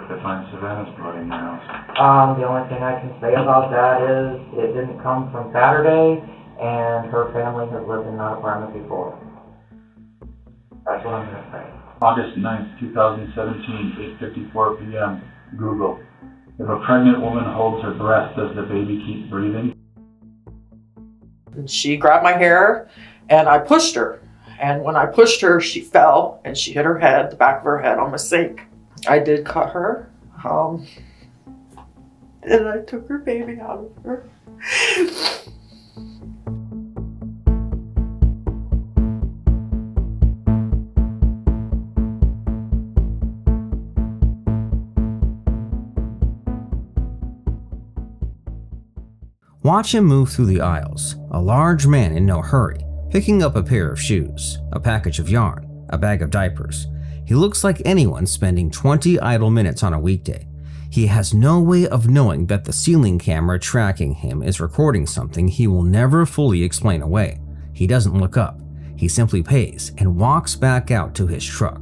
work to find Savannah's blood in your house? The only thing I can say about that is it didn't come from Saturday, and her family has lived in that apartment before. That's what I'm going to say. August 9th, 2017, 8:54 p.m. Google. If a pregnant woman holds her breast, does the baby keep breathing? And she grabbed my hair, and I pushed her. And when I pushed her, she fell, and she hit her head, the back of her head, on the sink. I did cut her, and I took her baby out of her. Watch him move through the aisles, a large man in no hurry, picking up a pair of shoes, a package of yarn, a bag of diapers. He looks like anyone spending 20 idle minutes on a weekday. He has no way of knowing that the ceiling camera tracking him is recording something he will never fully explain away. He doesn't look up. He simply pays and walks back out to his truck.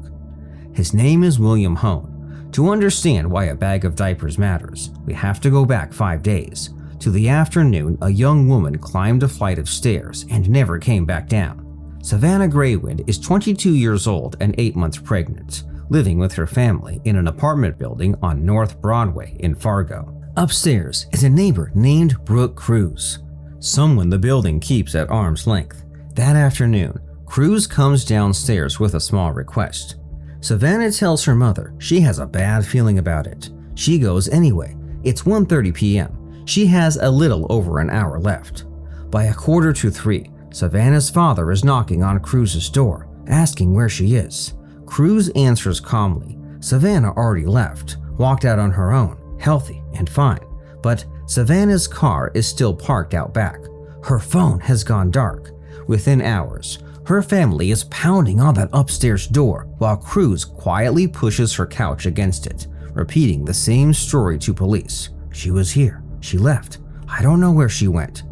His name is William Hone. To understand why a bag of diapers matters, we have to go back 5 days. To the afternoon, a young woman climbed a flight of stairs and never came back down. Savannah Graywind is 22 years old and 8 months pregnant, living with her family in an apartment building on North Broadway in Fargo. Upstairs is a neighbor named Brooke Cruz, someone the building keeps at arm's length. That afternoon, Cruz comes downstairs with a small request. Savannah tells her mother she has a bad feeling about it. She goes anyway. It's 1:30 p.m. She has a little over an hour left. By 2:45, Savannah's father is knocking on Cruz's door, asking where she is. Cruz answers calmly. Savannah already left, walked out on her own, healthy and fine. But Savannah's car is still parked out back. Her phone has gone dark. Within hours, her family is pounding on that upstairs door while Cruz quietly pushes her couch against it, repeating the same story to police. She was here. She left. I don't know where she went.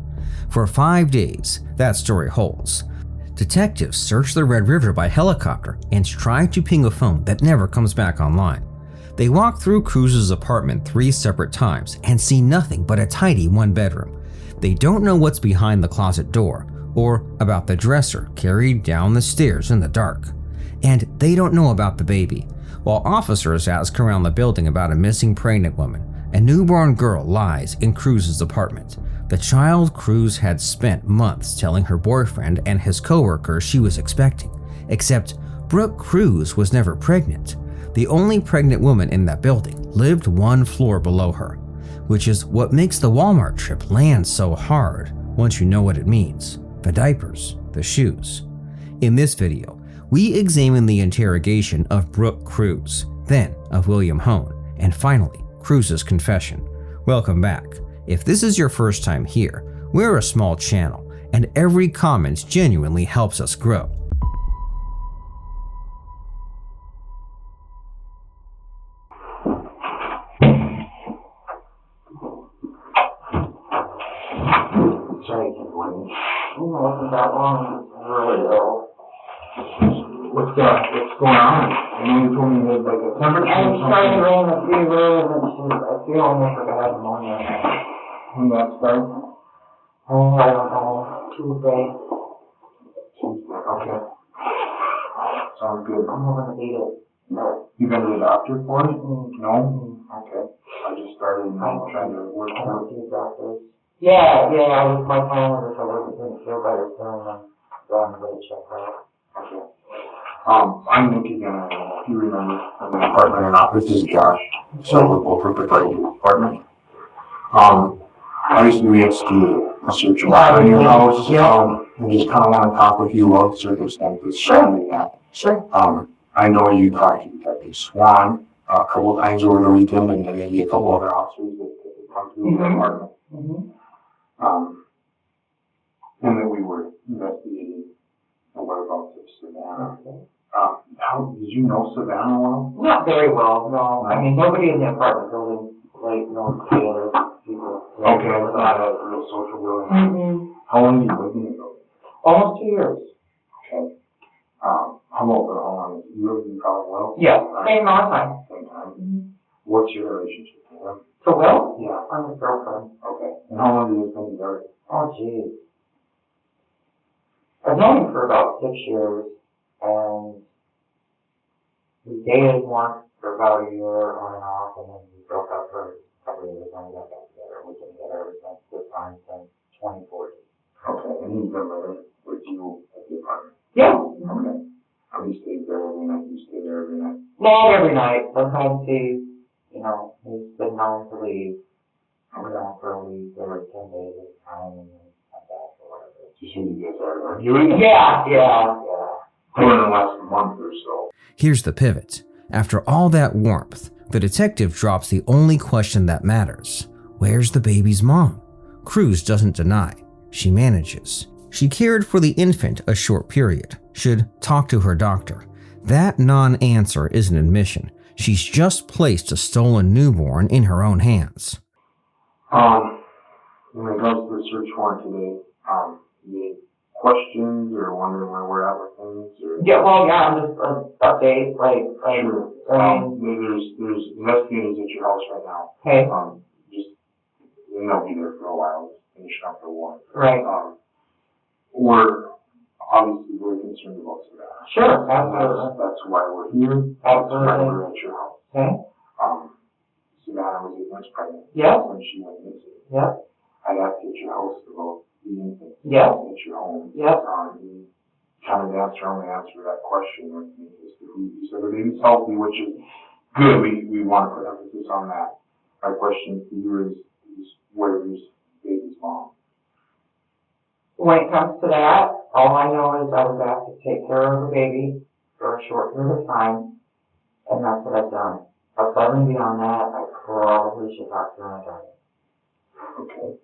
For 5 days, that story holds. Detectives search the Red River by helicopter and try to ping a phone that never comes back online. They walk through Cruz's apartment 3 separate times and see nothing but a tidy 1-bedroom. They don't know what's behind the closet door or about the dresser carried down the stairs in the dark. And they don't know about the baby. While officers ask around the building about a missing pregnant woman, a newborn girl lies in Cruz's apartment. The child Cruz had spent months telling her boyfriend and his coworkers she was expecting, except Brooke Cruz was never pregnant. The only pregnant woman in that building lived 1 floor below her, which is what makes the Walmart trip land so hard once you know what it means. The diapers, the shoes. In this video, we examine the interrogation of Brooke Cruz, then of William Hone, and finally, Cruz's confession. Welcome back. If this is your first time here, we're a small channel, and every comment genuinely helps us grow. Sorry, it wasn't that long. It's really ill. What's going on? I know you told me you had like a temperature or something. I'm starting a fever, and I feel almost like I had pneumonia. When that start? Oh, I don't know. Tuesday. Okay. Sounds good. I'm not gonna eat it. No. You been to the doctor for it? No? Okay. I just started trying to work I out. went to the doctor. Yeah, I was my plan was if I didn't feel better soon, then go and get it checked out. Okay. I'm Nick again. I don't know if you remember from the apartment or not. This is Josh. So we're both with the apartment. Obviously we have to do a search warrant on your house. I just kind of want to talk with you about the circumstances surrounding that. Sure. I know you talked to Detective Swan a couple of times over the weekend, and then maybe a couple other officers that come through the apartment. And that we were investigating the whereabouts of Savannah. How did you know Savannah well? Not very well, no. I mean, nobody in the apartment building knows the other people. Okay, it's not a real social building. How long have you lived in the building? Almost 2 years. Okay. How long have you lived in Colorado? Yeah, same amount of time. Same time. What's your relationship with him? To Will? Yeah. I'm his girlfriend. Okay. And how long have you been together? Oh, geez. I've known him for about 6 years, and we dated once for about a year on and off, and then we broke up for a couple of years, and we got back together. We've been together ever since this time, since 2014. Okay. And he's been living with you at the apartment? Yeah. Okay. How many stays there every night? You stay there every night? Not every night. Sometimes he's been known to leave. I'm gone for a week or 10 days at a time, and then come back or whatever. Just when you guys are arguing? Yeah. Or in the last month or so. Here's the pivot. After all that warmth, the detective drops the only question that matters. Where's the baby's mom? Cruz doesn't deny. She manages. She cared for the infant a short period. Should talk to her doctor. That non-answer is an admission. She's just placed a stolen newborn in her own hands. In regards to the search warrant today, any questions or wondering where we're at with things? Or? I'm just update, Sure. There's investigators at your house right now. Okay. And they'll be there for a while, just finishing up their warrant. Right. We're obviously very concerned about Savannah. Sure, And absolutely. that's why we're here. That's why Absolutely. we're at your house. Okay. Savannah was 8 months pregnant. Yep. When she went missing. Yep. I asked at your house about the infant. Yep. At your home. Yep. You kind of only answered that question with me as to who you said the baby's healthy, which is good. We want to put emphasis on that. My question to you is where's baby's mom? When it comes to that, all I know is I was asked to take care of the baby for a short period of time, and that's what I've done. Above and beyond that, I probably should talk to an attorney. Okay.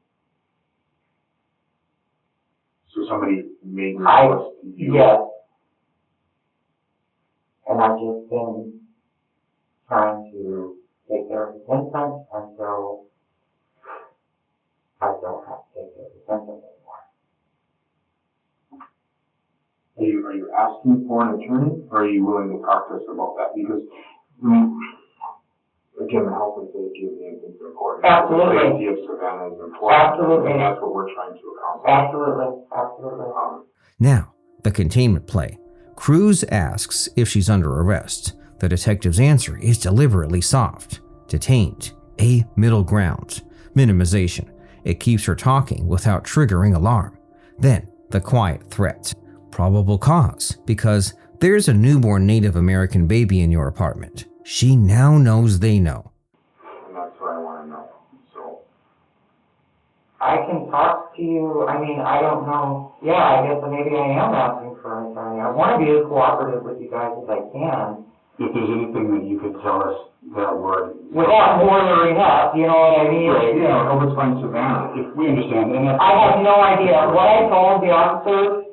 So somebody made a request to you? Yes. And I've just been trying to take care of the infant until I don't have to take care of the infant anymore. Are you asking for an attorney, or are you willing to talk to us about that? Because, again, the health and safety of the infant is important. Absolutely. The safety of Savannah is important. Absolutely. And that's what we're trying to accomplish. Absolutely. Now, the containment play. Cruz asks if she's under arrest. The detective's answer is deliberately soft. Detained. A middle ground. Minimization. It keeps her talking without triggering alarm. Then, the quiet threat. Probable cause, because there's a newborn Native American baby in your apartment. She now knows they know. And that's what I want to know. So, I can talk to you, I don't know. Yeah, I guess maybe I am asking for an attorney. I want to be as cooperative with you guys as I can. if there's anything that you could tell us that would... Without worrying up, you know what I mean? Right, yeah, no, let's find Savannah, if we understand, and that's... I have no idea. What I told the officers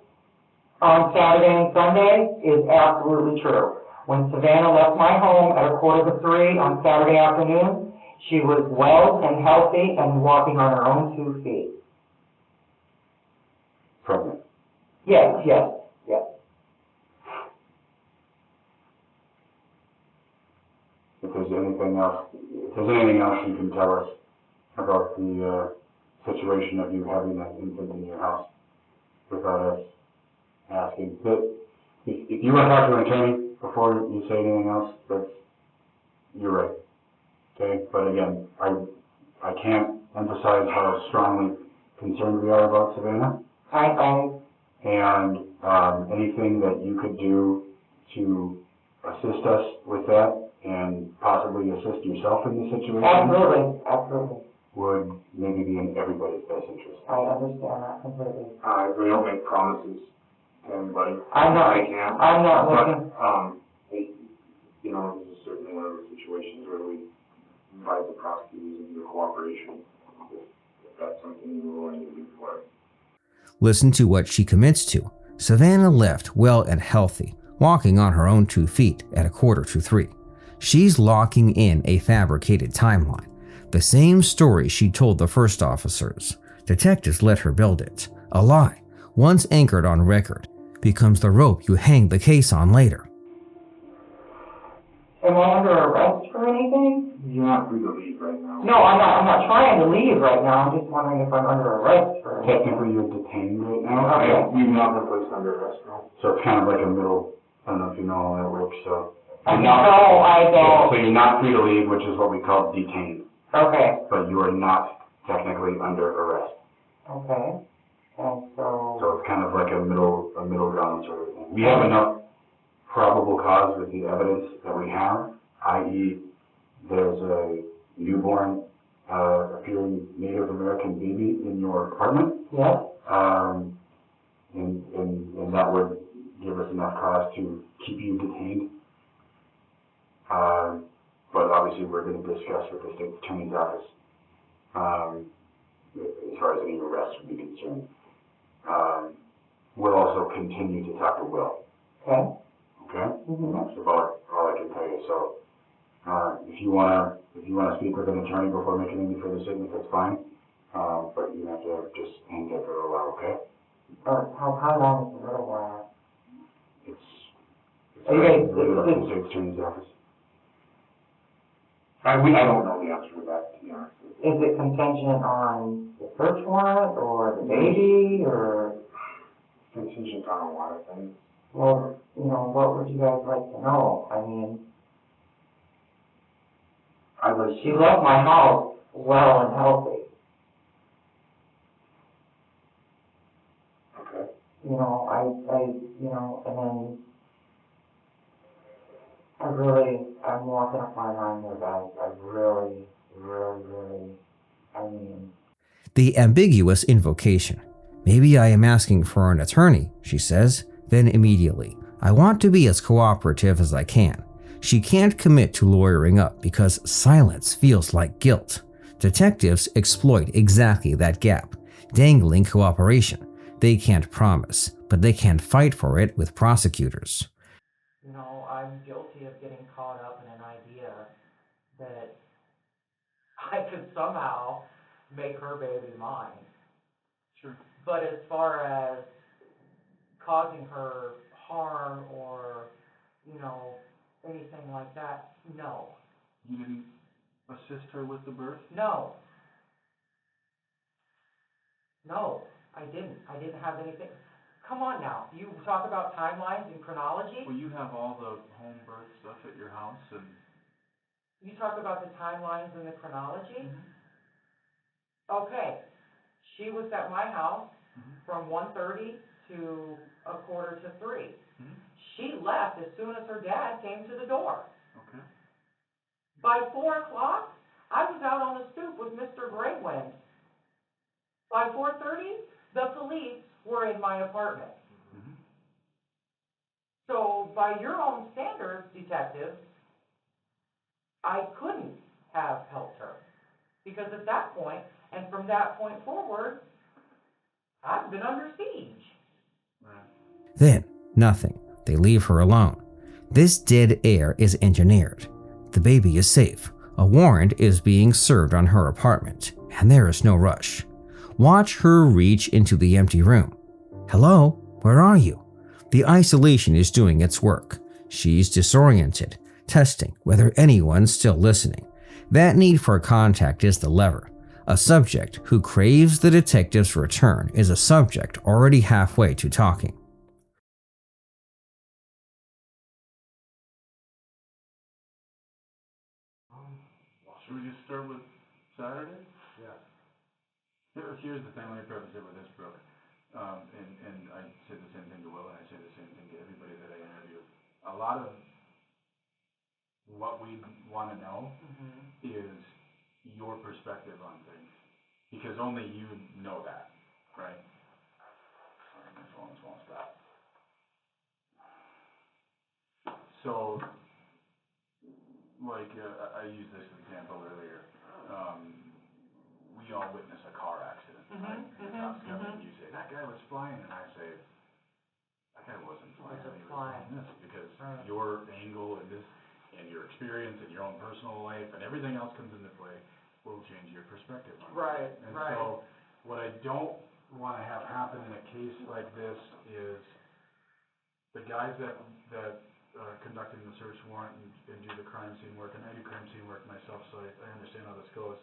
on Saturday and Sunday is absolutely true. When Savannah left my home at 2:45 on Saturday afternoon, she was well and healthy and walking on her own 2 feet. Pregnant. Yes. If there's anything else you can tell us about the situation of you having that infant in your house without us asking. But if you want to talk to an attorney before you say anything else, you're right. Okay, but again, I can't emphasize how strongly concerned we are about Savannah. And anything that you could do to assist us with that and possibly assist yourself in the situation Absolutely. would maybe be in everybody's best interest. I understand that completely. We don't make promises to anybody. I'm not looking. But, this is certainly one of those situations where we invite the prosecutors into cooperation if that's something you're willing to do for us. Listen to what she commits to. Savannah left well and healthy, walking on her own 2 feet at 2:45. She's locking in a fabricated timeline. The same story she told the first officers. Detectives let her build it. A lie, once anchored on record, becomes the rope you hang the case on later. Am I under arrest for anything? You're not free to leave right now. No, I'm not trying to leave right now, I'm just wondering if I'm under arrest for anything. Technically, you're detained right now. Okay. You've not been placed under arrest, no. So it's kind of like a middle, I don't know if you know how that works, so. I You're not- know, I Yeah, don't. so you're not free to leave, which is what we call detained, Okay, but you are not technically under arrest. okay, and so, So it's kind of like a middle ground sort of thing. We have enough probable cause with the evidence that we have, i.e. there's a newborn, appearing Native American baby in your apartment. yes, And that would give us enough cause to keep you detained. But obviously we're gonna discuss with the state attorney's office, as far as any arrests would be concerned. We'll also continue to talk to Will, okay. okay? Mhm. That's about all I can tell you, so, if you wanna speak with an attorney before making any further statements, that's fine. But you have to just hang there for a little while, okay? How long is a little while? It's Are you guys- really up to the state attorney's office. I don't know the answer to that, to be honest with you. Is it contingent on the search warrant, or the baby, or, Contingent on a lot of things. well, what would you guys like to know? I mean, I'd like she left my house well and healthy, Okay. and then I'm walking a fine line here, guys. I really, I mean, The ambiguous invocation. Maybe I am asking for an attorney, she says. Then immediately, I want to be as cooperative as I can. She can't commit to lawyering up because silence feels like guilt. Detectives exploit exactly that gap, dangling cooperation. They can't promise, but they can fight for it with prosecutors. I'm guilty of getting caught up in an idea that I could somehow make her baby mine. Sure. But as far as causing her harm or, anything like that, no. You didn't assist her with the birth? No. No, I didn't. I didn't have anything. Come on now. You talk about timelines and chronology. Well, you have all the home birth stuff at your house and... You talk about the timelines and the chronology. Okay. She was at my house from 1:30 to 2:45. She left as soon as her dad came to the door. Okay. By 4 o'clock, I was out on the stoop with Mr. Graywind. By 4:30, the police were in my apartment. So by your own standards, detective, I couldn't have helped her. Because at that point, and from that point forward, I've been under siege. Then, nothing. They leave her alone. This dead air is engineered. The baby is safe. A warrant is being served on her apartment, and there is no rush. Watch her reach into the empty room. Hello? Where are you? The isolation is doing its work. She's disoriented, testing whether anyone's still listening. That need for contact is the lever. A subject who craves the detective's return is a subject already halfway to talking. Should we just start with Saturday? Yeah. Here's the thing, let me preface it with this, Brooke. And I said the same thing to Will, and I say the same thing to everybody that I interview. A lot of what we want to know is your perspective on things, because only you know that, right? Sorry, my phone's won't stop. So, like, I used this example earlier. We all witness a car accident, right? And the cops come in and you say, that guy was flying, and I say, that guy wasn't flying, he was flying this, because your angle and this, and your experience and your own personal life and everything else comes into play will change your perspective on it. Right, And so, what I don't want to have happen in a case like this is the guys that conducting the search warrant and do the crime scene work, and I do crime scene work myself, so I understand how this goes,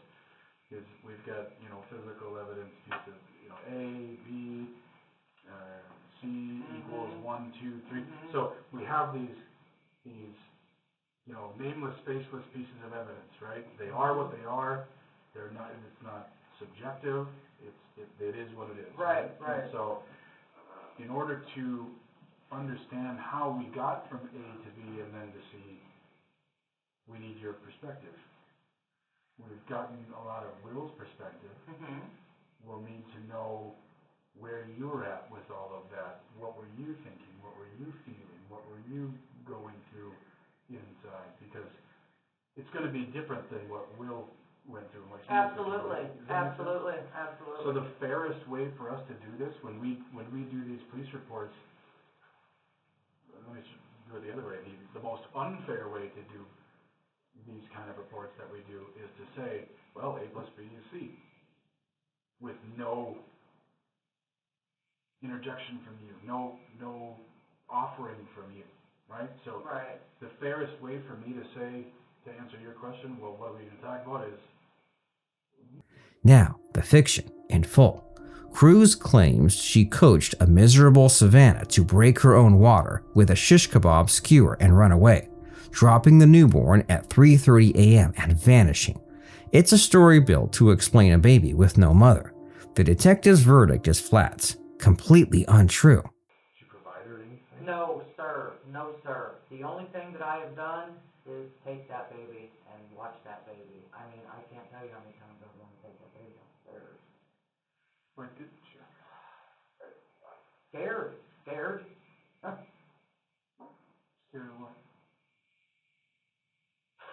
is we've got, physical evidence pieces, A, B, C equals 1, 2, 3. So we have these, nameless, faceless pieces of evidence, right? They are what they are, they're not, it's not subjective, it is what it is. Right. And so, in order to understand how we got from A to B and then to C, we need your perspective. We've gotten a lot of Will's perspective. We'll need to know where you're at with all of that. What were you thinking? What were you feeling? What were you going through inside? Because it's going to be different than what Will went through and what he was going through. Does that make sense? So the fairest way for us to do this, when we do these police reports, let me do it the other way. The most unfair way to do these kind of reports that we do is to say, well, A plus B is C, with no interjection from you, no offering from you, right? So the fairest way for me to say, to answer your question, well, what are we going to talk about is... Now, the fiction in full. Cruz claims she coached a miserable Savannah to break her own water with a shish kebab skewer and run away, dropping the newborn at 3:30 a.m. and vanishing. It's a story built to explain a baby with no mother. The detective's verdict is flat, completely untrue. Did you provide her anything? No, sir. No, sir. The only thing that I have done is take that baby and watch that baby. I mean, I can't tell you how many times I've wanted to take that baby downstairs. Why didn't you? Scared. Scared of what?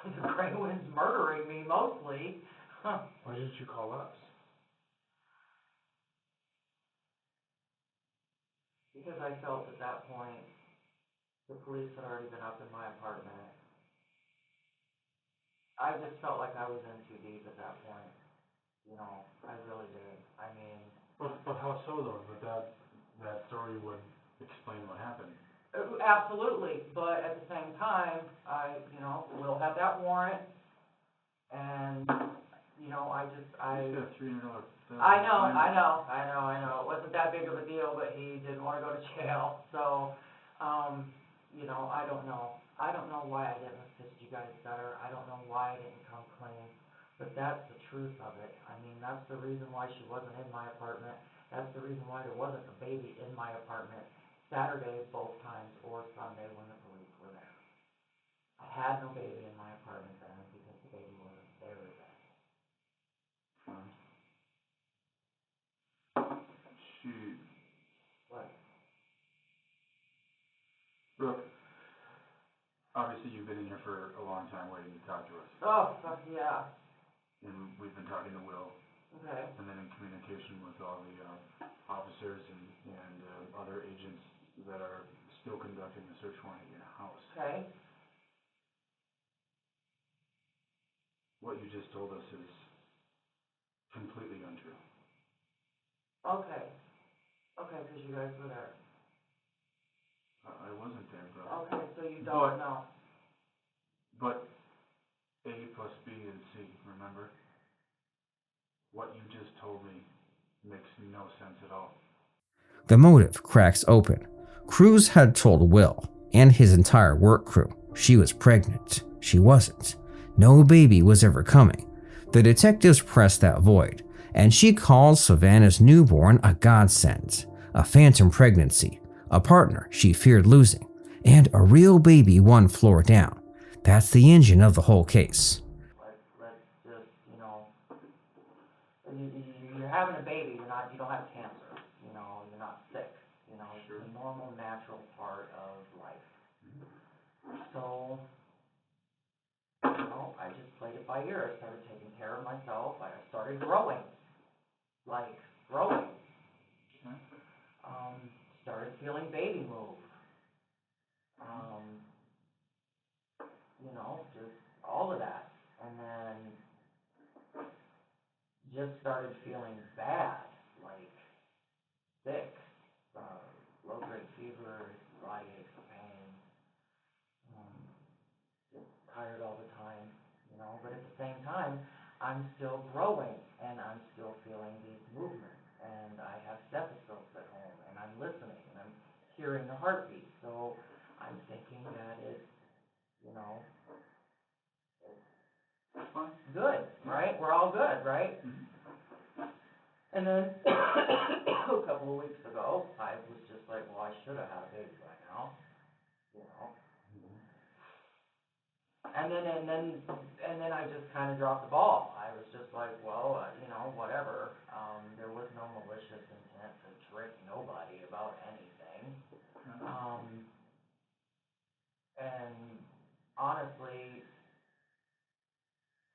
The gray wind's murdering me, mostly. Why didn't you call us? Because I felt at that point the police had already been up in my apartment. I just felt like I was in too deep at that point. I really did. I mean... But how so, though? But that story would explain what happened. Absolutely, but at the same time, Will had that warrant, and, I He's got a $300 fine. I know. It wasn't that big of a deal, but he didn't want to go to jail, so, I don't know. I don't know why I didn't assist you guys better. I don't know why I didn't come clean, but that's the truth of it. I mean, that's the reason why she wasn't in my apartment. That's the reason why there wasn't a baby in my apartment Saturday both times or Sunday when the police were there. I had no baby in my apartment then because the baby wasn't there then. What? Brooke, obviously you've been in here for a long time waiting to talk to us. Oh, yeah. And we've been talking to Will. Okay. And then in communication with all the officers and other agents that are still conducting the search warrant at your house. Okay. What you just told us is completely untrue. Okay, because you guys were there. I wasn't there, bro. Okay, so you don't know. But A plus B and C, remember? What you just told me makes no sense at all. The motive cracks open. Cruz had told Will and his entire work crew she was pregnant. She wasn't. No baby was ever coming. The detectives press that void, and she calls Savannah's newborn a godsend, a phantom pregnancy, a partner she feared losing, and a real baby one floor down. That's the engine of the whole case. Let's just, you're having a baby, you don't have cancer, you're not sick, it's a normal, natural part of life. So, I just played it by ear. I started taking care of myself. I started growing. Started feeling baby move. Just all of that. And then just started feeling bad, sick, low-grade fever, body aches, pain. tired all the time, you know, but at the same time, I'm still growing, and I'm still feeling these movements, and I have stethoscopes at home, and I'm listening, and I'm hearing the heartbeat, so I'm thinking that it's, you know, That's fine. good, right? We're all good, right? Mhm. And then, a couple of weeks ago, I was just like, well, I should have had a baby by now, you know? And then I just kind of dropped the ball. I was just like, well, you know, whatever. There was no malicious intent to trick nobody about anything. And honestly,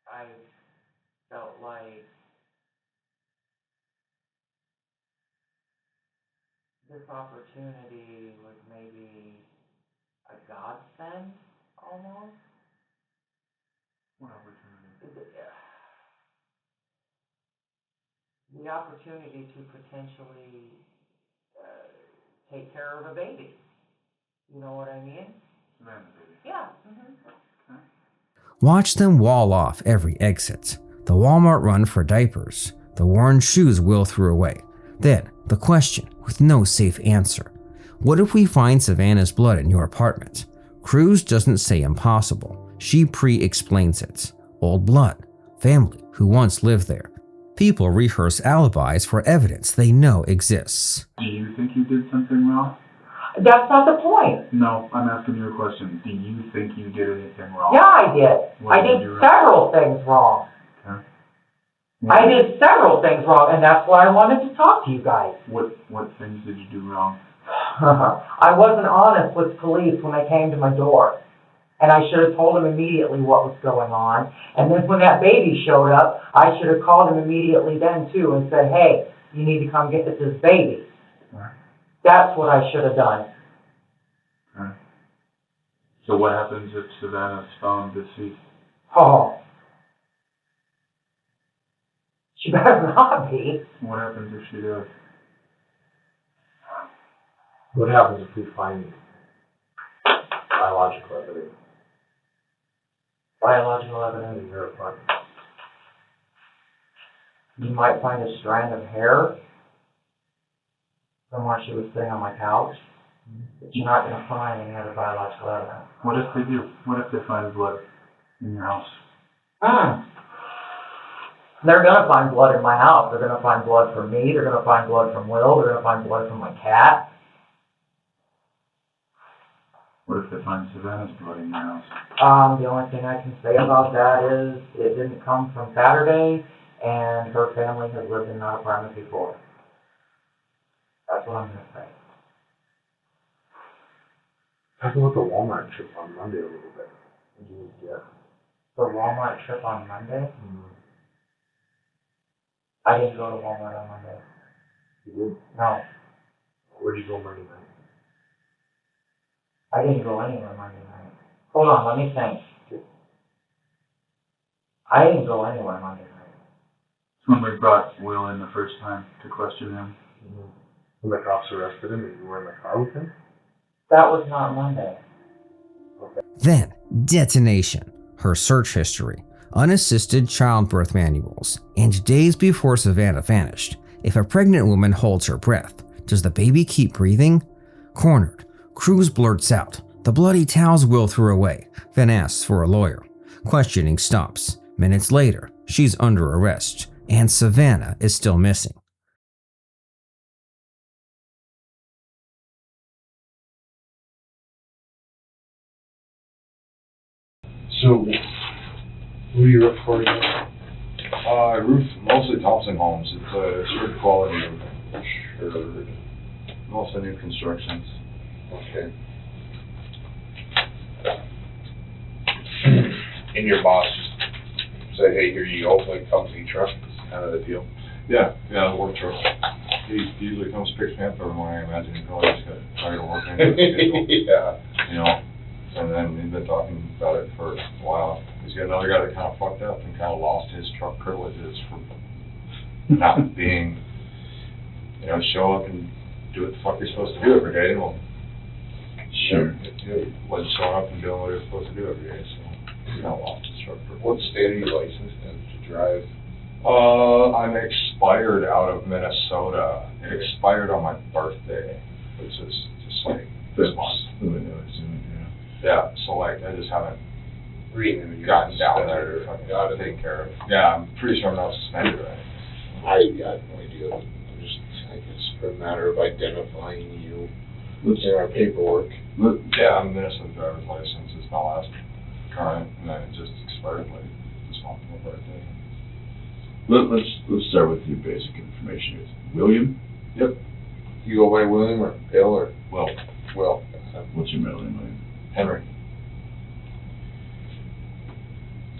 I felt like this opportunity was maybe a godsend, almost. What opportunity? The opportunity to potentially take care of a baby. You know what I mean? Savannah's baby. Yeah. Okay. Watch them wall off every exit. The Walmart run for diapers. The worn shoes Will threw away. Then, the question with no safe answer. What if we find Savannah's blood in your apartment? Cruz doesn't say impossible. She pre-explains it. Old blood. Family who once lived there. People rehearse alibis for evidence they know exists. Do you think you did something wrong? That's not the point. No, I'm asking you a question. Do you think you did anything wrong? Yeah, I did. What I did did you do wrong? several things wrong. Okay. I did several things wrong, and that's why I wanted to talk to you guys. What things did you do wrong? I wasn't honest with police when they came to my door. And I should have told them immediately what was going on. And then when that baby showed up, I should have called them immediately then, too, and said, hey, you need to come get this baby. Right. That's what I should have done. Okay. So what happens if Savannah's found deceased? Oh. She better not be. What happens if she does? What happens if we find biological evidence Biological evidence. in your apartment? You might find a strand of hair from where she was sitting on my couch, but you're not going to find any other biological evidence. What if they do? What if they find blood in your house? They're going to find blood in my house. They're going to find blood from me. They're going to find blood from Will. They're going to find blood from my cat. What if they find Savannah's blood in your house? The only thing I can say about that is it didn't come from Saturday, and her family has lived in that apartment before. That's what I'm going to say. Talk about the Walmart trip on Monday a little bit. Did you get? The Walmart trip on Monday? I didn't go to Walmart on Monday. You did? No, Where'd you go Monday night? I didn't go anywhere Monday night. Hold on, let me think. I didn't go anywhere Monday night. It's when we brought Will in the first time to question him. When the cops arrested him and you were in the car with him? That was not Monday. Then, detonation. Her search history. Unassisted childbirth manuals. And days before Savannah vanished, if a pregnant woman holds her breath, does the baby keep breathing? Cornered. Cruz blurts out. The bloody towels Will threw away, then asks for a lawyer. Questioning stops. Minutes later, she's under arrest, and Savannah is still missing. So, who do you work for again? Roof, mostly Thompson Homes. It's a assured quality roof. Assured. Mostly new constructions. Okay. And your boss just say, hey, here you go, like company truck, it's kind of the deal. Yeah, the work truck. He usually comes picks me up every morning, I imagine he probably just got tired of working. Yeah. You know, and then he's been talking about it for a while. He's got another guy that kind of fucked up and kind of lost his truck privileges for not being, you know, show up and do what the fuck you're supposed to do every day. Well, Sure. wasn't showing up and doing what you're supposed to do every day, so. No off instructor. What state are you licensed in to drive? I'm expired out of Minnesota. It expired on my birthday, which is just like this month. Yeah, so like, I just haven't gotten down there to fucking take care of it. Yeah, I'm pretty sure I'm not suspended or anything. I have no idea. I'm just, I guess, for a matter of identifying you in our paperwork. Yeah, I'm Minnesota driver's license. It's my last current, and then it just expired like this month on my birthday. Let's start with your basic information. William? Yep. You go by William or Bill or? Well, Will. What's your middle name, William? Henry.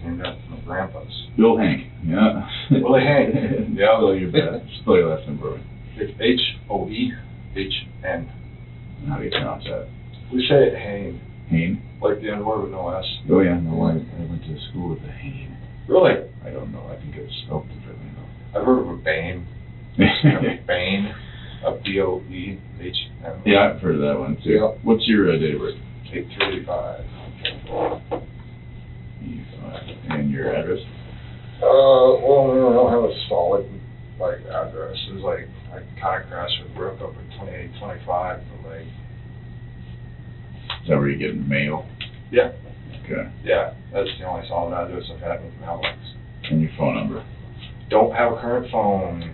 Named after my grandpa's. Bill Hank, yeah. Willie Hank. Yeah. Spell your spell your last name, brother. It's Hoehn. How do you pronounce that? We say it Hain, Hain? like the N word with no S. Oh yeah, no, I went to school with a Hain. Really? I don't know, I think it's spelled differently though. I've heard of a Bane. Bane. A B-O-E-H-N. Yeah, I've heard of that one too. Yeah. What's your date of birth? 8385. And your address? Well, no, I don't have a solid, like, address. It was like, I kind of crashed with Brooke up at 2825, but like. Is that where you get mail? Yeah. Okay. Yeah, that's the only solid address I've had with mailbox. And your phone number? Don't have a current phone.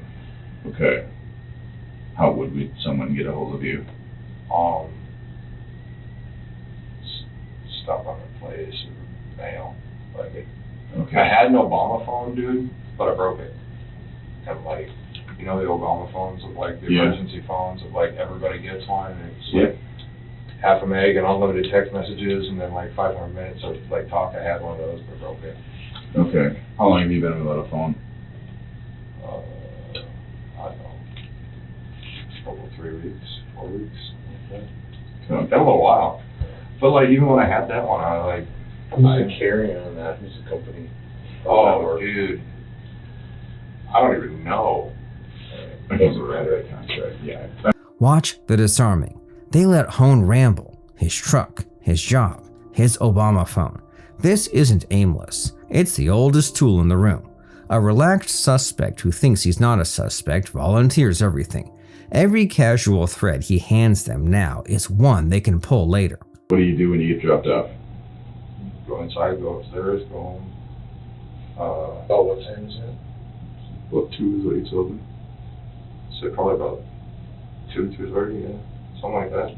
Okay. How would someone get a hold of you? Stuff on the place or mail. Like it. Okay. I had an Obama phone, dude, but I broke it. And like, you know the Obama phones of like the emergency phones of like everybody gets one, and it's like half a meg and unlimited text messages, and then like 500 minutes of like talk. I had one of those, but broke it. Okay. How long have you been without a phone? I don't know. Couple 3 weeks, 4 weeks. Okay. Okay. Been a little while. But like even when I had that one, I like. Who's the carrier on that? Who's the company? Oh, dude. I don't even know. I never read that contract. Yeah. Watch the disarming. They let Hoehn ramble. His truck, his job, his Obama phone. This isn't aimless. It's the oldest tool in the room. A relaxed suspect who thinks he's not a suspect volunteers everything. Every casual thread he hands them now is one they can pull later. What do you do when you get dropped off? Go inside, go upstairs, go home. About what time is it? What, 2 is what you told me? So probably about 2:30, yeah. Something like that.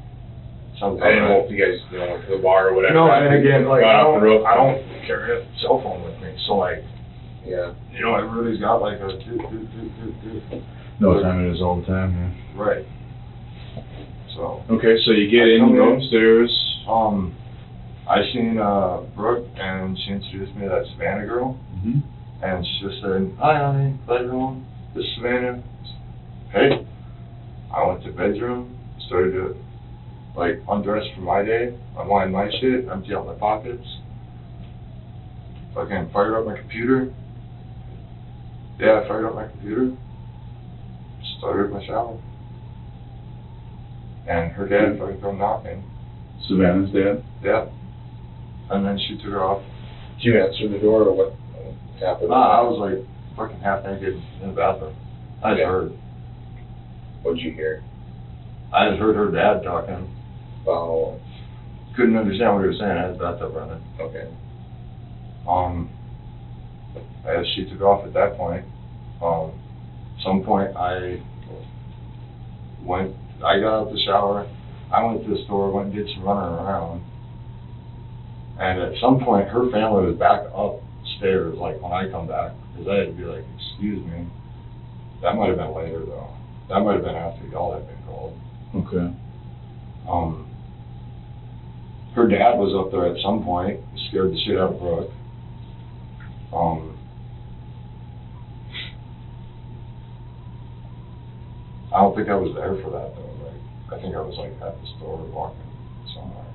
Sounds I didn't know if you guys, went to the bar or whatever. No, and again, like, got off the roof. I don't carry a cell phone with me, so like, Yeah. you know, everybody's got like a do. No, what time it is all the time, yeah. Right. So. Okay, so you get in, you go upstairs. I seen Brooke, and she introduced me to that Savannah girl, and she just said, "Hi, honey, bedroom. This is Savannah." Hey, I went to bedroom, started to like undress for my day, unwind my shit, empty out my pockets, fucking fired up my computer. Yeah, I fired up my computer, started my shower, and her dad fucking come knocking. Savannah's dad? Yeah. And then she took her off. Did you answer the door or what happened? I was like fucking half naked in the bathroom. I just heard. What'd you hear? I just heard her dad talking. Oh, Couldn't understand what he was saying. I had the bathtub running. okay. As she took off at that point, some point I got out the shower, I went to the store, went and did some running around. And at some point, her family was back upstairs, like when I come back, because I had to be like, excuse me. That might have been later though. That might have been after y'all had been called. Okay. Her dad was up there at some point, scared the shit out of Brooke. I don't think I was there for that though. Like, I think I was like at the store walking somewhere.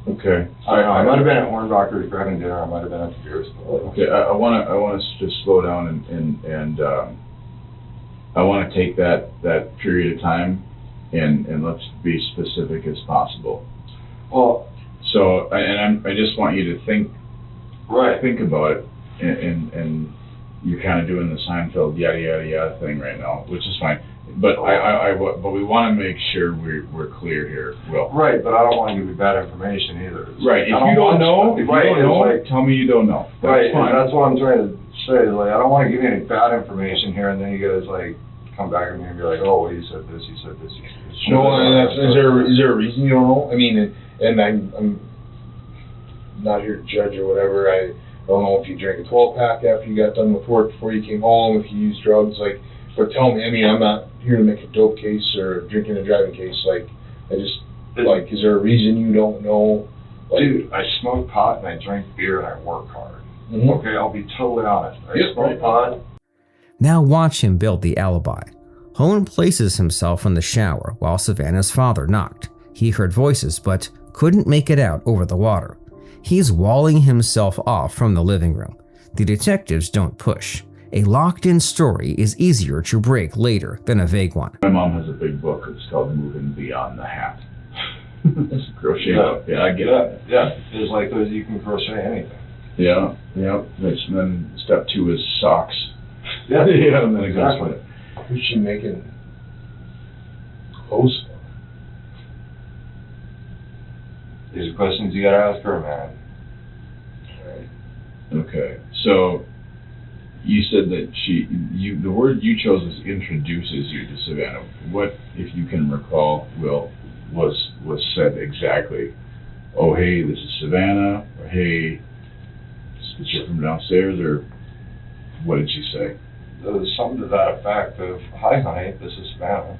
Okay. I might have been at Hornbacher's grabbing dinner. I might have been at the beer store. Okay, I wanna just slow down and I wanna take that period of time and let's be specific as possible. Well, So, I just want you to think Right. about it, and you're kind of doing the Seinfeld yada yada yada thing right now, which is fine. But but we want to make sure we're clear here, Will. Right, but I don't want to give you bad information either. Right. If you don't know, tell me you don't know. That's fine. That's what I'm trying to say. Like, I don't want to give you any bad information here, and then you guys like come back at me and be like, oh, well, you said this, you said this, you said this. No, and is there a reason you don't know? I mean, and I'm not here to judge or whatever. I don't know if you drank a 12-pack after you got done with work before you came home, if you used drugs, like, but tell me, I mean, I'm not here to make a dope case or drinking and driving case, like, I just, like, is there a reason you don't know? Like, dude, I smoke pot and I drink beer and I work hard. Mm-hmm. Okay, I'll be totally honest. I smoke pot. Now watch him build the alibi. Hone places himself in the shower while Savannah's father knocked. He heard voices but couldn't make it out over the water. He's walling himself off from the living room. The detectives don't push. A locked-in story is easier to break later than a vague one. My mom has a big book. It's called Moving Beyond the Hat. It's a crochet book. Yeah, I get it. Yeah, it's like you can crochet anything. Yeah. And then step 2 is socks. Yeah, yeah, and then it goes with it. who's she making clothes for? These are questions you gotta ask her, man. Okay, so you said that the word you chose was introduces you to Savannah. What, if you can recall, Will, was said exactly? Oh, hey, this is Savannah, or hey, is you from downstairs, or what did she say? There was something to that effect of, hi, honey, this is Savannah.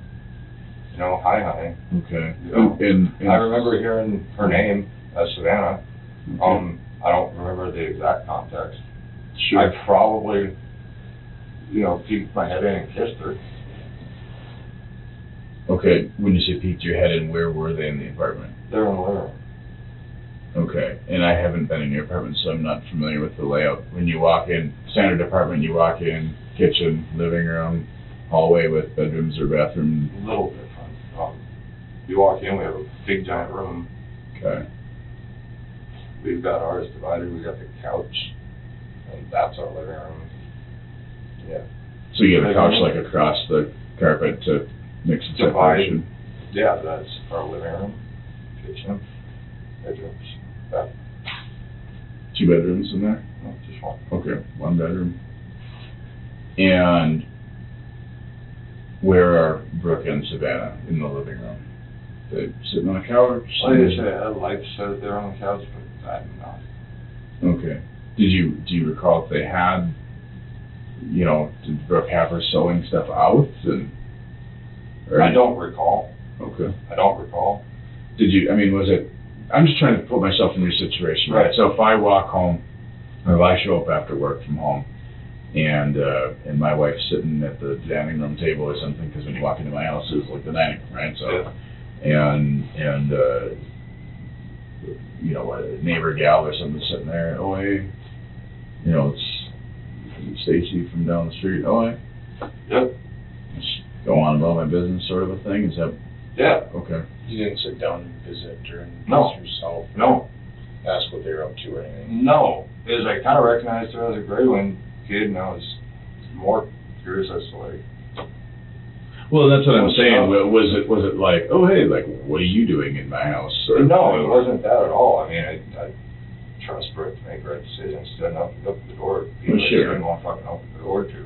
You know, hi, honey. Okay. You know, and I remember hearing her name as Savannah. Okay. I don't remember the exact context. Sure. I probably, peeked my head in and kissed her. Okay, when you say peeked your head in, where were they in the apartment? They're in the living room. Okay, and I haven't been in your apartment, so I'm not familiar with the layout. When you walk in, standard apartment, you walk in, kitchen, living room, hallway with bedrooms or bathroom. A little different. You walk in, we have a big giant room. Okay. We've got ours divided. We got the couch, and that's our living room. Yeah. So you have a couch like across the carpet to mix the separation? Yeah, that's our living room, kitchen, bedrooms, bathroom. 2 bedrooms in there? No, just one. Okay, 1 bedroom. And where are Brooke and Savannah in the living room? They sitting on a couch? Like I said, I'd like to sit there on the couch, but I'm not. Okay. Do you recall if they had, did Brooke have her sewing stuff out? I don't recall. Okay. I don't recall. Was it, I'm just trying to put myself in your situation, right? So if I walk home, or if I show up after work from home, and my wife's sitting at the dining room table or something, because when you walk into my house, it's like the dining room, right? So, yeah. And a neighbor gal or something sitting there, oh hey, it's Stacy from down the street, oh hey. Yep. Just go on about my business sort of a thing, is that? Yeah. Okay. You didn't sit down and visit or No. yourself? No. Ask what they were up to or anything? No. Because I kind of recognized her as a Greyland kid, and I was more curious as to like. Well, that's what I'm saying. Was it like, oh hey, like what are you doing in my house? Sort of No, thing? it wasn't that at all. I mean, I trust Brooke to make the right decisions. She doesn't have to open the door. Well, sure. She didn't want to fucking open the door to.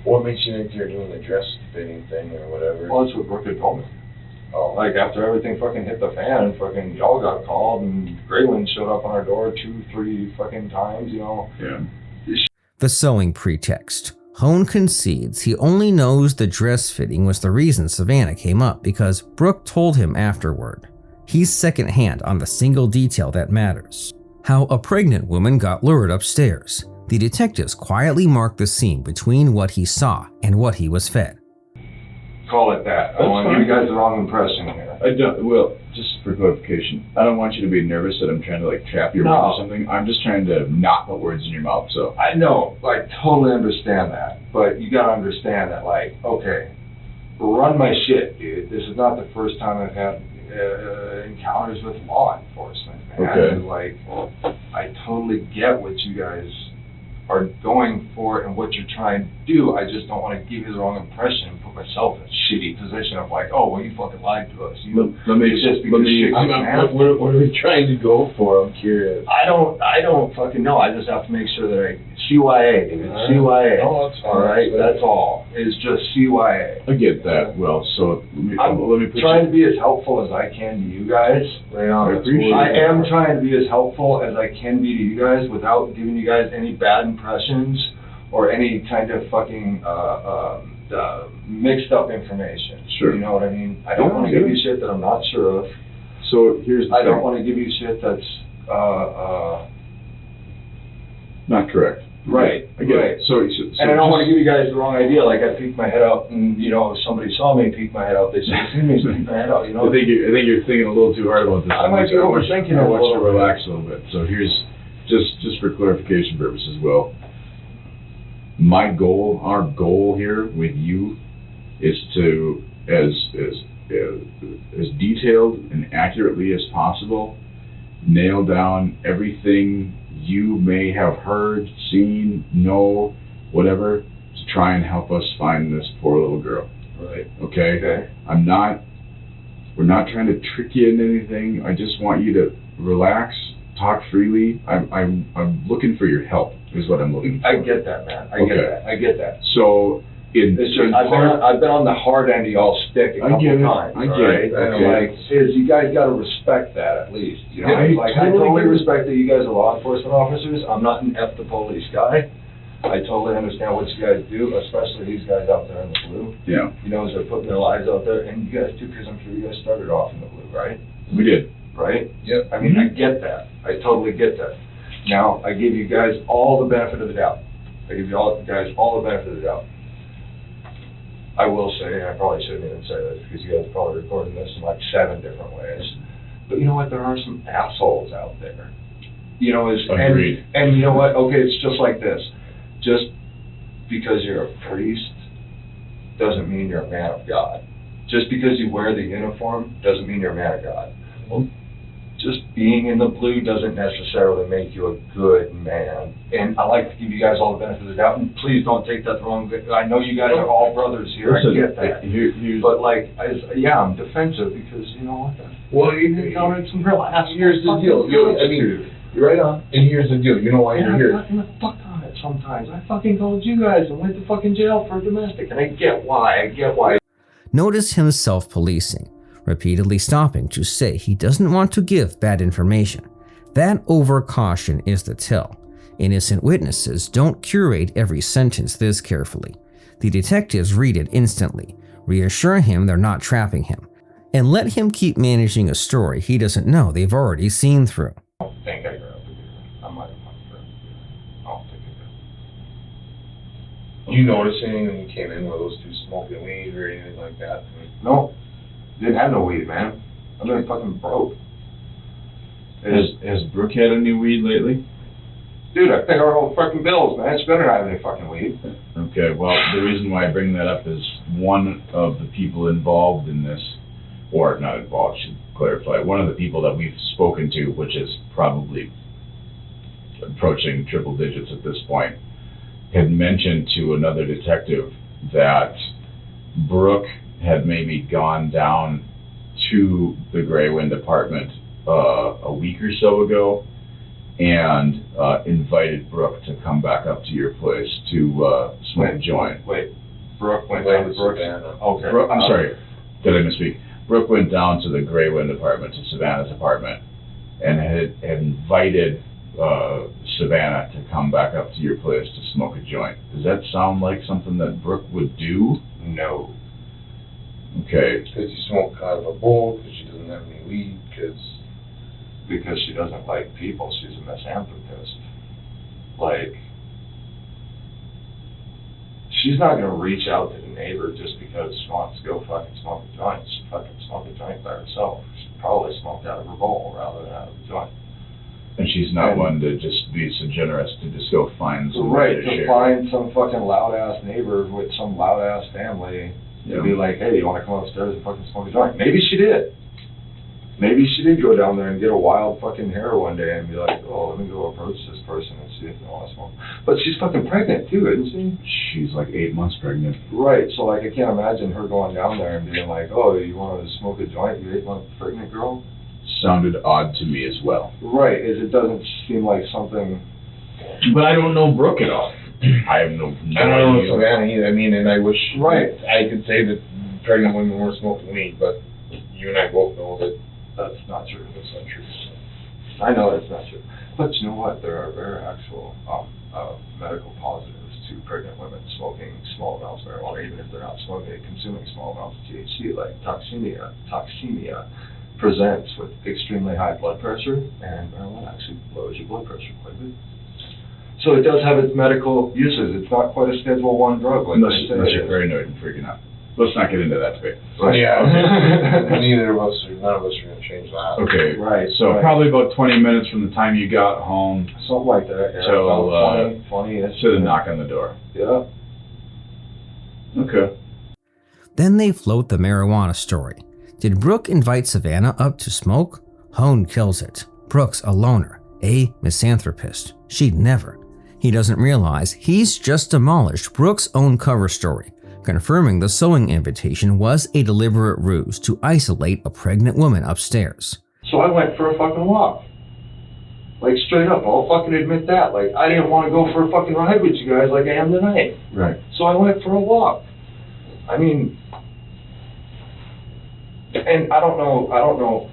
What makes you think you're doing the dress fitting thing or whatever? Well, that's what Brooke had told me. Oh. Like, after everything fucking hit the fan, fucking y'all got called, and Greyland showed up on our door 2-3 fucking times, Yeah. The sewing pretext. Hone concedes he only knows the dress fitting was the reason Savannah came up because Brooke told him afterward. He's secondhand on the single detail that matters. How a pregnant woman got lured upstairs. The detectives quietly mark the scene between what he saw and what he was fed. Call it that. I don't want to give you guys the wrong impression here. Just for clarification, I don't want you to be nervous that I'm trying to like trap your mouth or something. I'm just trying to not put words in your mouth, so. I know, totally understand that, but you gotta understand that, okay, run my shit, dude. This is not the first time I've had, encounters with law enforcement, man. Okay. And, like, I totally get what you guys are going for and what you're trying to do. I just don't want to give you the wrong impression and put myself in a shitty position of like, oh, well, you fucking lied to us. Let me just because shit gets nasty. What are we trying to go for? I'm curious. I don't fucking know. I just have to make sure that I CYA, dude. All right. CYA. No, that's fine. All right, that's all. It's just CYA. I get that. Well, so I'm let me put trying to be as helpful as I can to you guys. Right on. I appreciate I it. am trying to be as helpful as I can be to you guys without giving you guys any bad impressions or any kind of fucking mixed up information. Sure. You know what I mean? I don't Yeah, want to give you shit that I'm not sure of. So here's the I don't thing. want to give you shit that's Not correct. right. I get right. it. So And I don't want to give you guys the wrong idea. Like I peeked my head out, and you know, if somebody saw me peek my head out, they said, "See me peek my head out." You know. I think you're thinking a little too hard about this. I might be overthinking it I a want you little to bit. relax a little bit. So here's just for clarification purposes, Will. My goal, our goal here with you, is to as detailed and accurately as possible nail down everything you may have heard, seen, know, whatever, to try and help us find this poor little girl. Right. Okay? Okay. We're not trying to trick you into anything. I just want you to relax, talk freely. I'm looking for your help, is what I'm looking for. I get that, man. I get that. So, It's just, I've been on the hard end of y'all's stick a couple times, I get alright? it. And Okay. like, you guys gotta respect that at least, you know? Yeah, Like, I I totally totally agree. respect that you guys are law enforcement officers. I'm not an F the police guy. I totally understand what you guys do, especially these guys out there in the blue. yeah, You know, as they're putting their lives out there, and you guys too, because I'm sure you guys started off in the blue, right? we did. Right? Yep. I mean, I get that. I totally get that. Now, I give you guys all the benefit of the doubt. I give you guys all the benefit of the doubt. I will say, and I probably shouldn't even say this, because you guys are probably recording this in like 7 different ways. But you know what? There are some assholes out there. You know, Agreed. and you know what? Okay, it's just like this. Just because you're a priest doesn't mean you're a man of God. Just because you wear the uniform doesn't mean you're a man of God. Just being in the blue doesn't necessarily make you a good man. And I like to give you guys all the benefit of the doubt, and please don't take that the wrong way. I know you guys are all brothers here, I get that. But like, I'm defensive because, you know what? Well, You've encountered some real assholes. here's the deal. I mean, you're right on. And here's the deal. You know why you're And here. I've gotten the fuck on it sometimes. I fucking told you guys and went to fucking jail for domestic, and I get why. Notice him self-policing, repeatedly stopping to say he doesn't want to give bad information. That overcaution is the tell. Innocent witnesses don't curate every sentence this carefully. The detectives read it instantly, reassure him they're not trapping him, and let him keep managing a story he doesn't know they've already seen through. I don't think I grabbed the beer. I might have grabbed the beer. I don't think I did. You notice anything when you came in? Were those two smoking weed or anything like that? No, didn't have no weed, man. I've been fucking broke. Has Brooke had any weed lately? Dude, I pay our whole fucking bills, man. She better not have any fucking weed. Okay, well, the reason why I bring that up is one of the people involved in this, or not involved, should clarify, one of the people that we've spoken to, which is probably approaching triple digits at this point, had mentioned to another detective that Brooke had maybe gone down to the Gray Wind apartment a week or so ago and invited Brooke to come back up to your place to smoke a joint. Wait, Brooke went down to Brooke's? Okay. Brooke, I'm sorry, did I misspeak? Brooke went down to the Gray Wind apartment, to Savannah's apartment, and had invited Savannah to come back up to your place to smoke a joint. Does that sound like something that Brooke would do? No. Because Okay. you smoke out of a bowl, because she doesn't have any weed, Because she doesn't like people. She's a misanthropist. Like, she's not gonna reach out to the neighbor just because she wants to go fucking smoke a joint. She'd fucking smoke a joint by herself. She'd probably smoke out of her bowl rather than out of a joint. And she's not one to just be so generous to just go find So somebody right, to to share. find some fucking loud-ass neighbor with some loud-ass family to be like, hey, you wanna come upstairs and fucking smoke a joint? Maybe she did. Maybe she did go down there and get a wild fucking hair one day and be like, oh, let me go approach this person and see if they want to smoke. But she's fucking pregnant too, isn't she? She's like 8 months pregnant. Right, so like I can't imagine her going down there and being like, oh, you want to smoke a joint, you 8-month pregnant girl? Sounded odd to me as well. Right, it doesn't seem like something. But I don't know Brooke at all. I have no I don't know idea. Savannah either. I mean, and I wish Right. I could say that pregnant women were smoking weed, but you and I both know that That's not true. that's not true. I know that's not true. But you know what? There are very actual medical positives to pregnant women smoking small amounts of marijuana, even if they're not smoking it, consuming small amounts of THC, like toxemia. Toxemia presents with extremely high blood pressure, and marijuana actually lowers your blood pressure quite a bit. So it does have its medical uses. It's not quite a Schedule I drug, like Unless they say you're it is. paranoid and freaking out. Let's not get into that debate. Right. Yeah. Neither of us, none of us are gonna change that. Okay. Right. So right. probably about 20 minutes from the time you got home Something like that. Yeah. till, About 20-ish. to the knock on the door. Yeah. Okay. Then they float the marijuana story. Did Brooke invite Savannah up to smoke? Hone kills it. Brooke's a loner, a misanthropist. She'd never. He doesn't realize he's just demolished Brooke's own cover story, confirming the sewing invitation was a deliberate ruse to isolate a pregnant woman upstairs. So I went for a fucking walk. Like, straight up, I'll fucking admit that. Like, I didn't want to go for a fucking ride with you guys like I am tonight. Right. So I went for a walk. I mean, and I don't know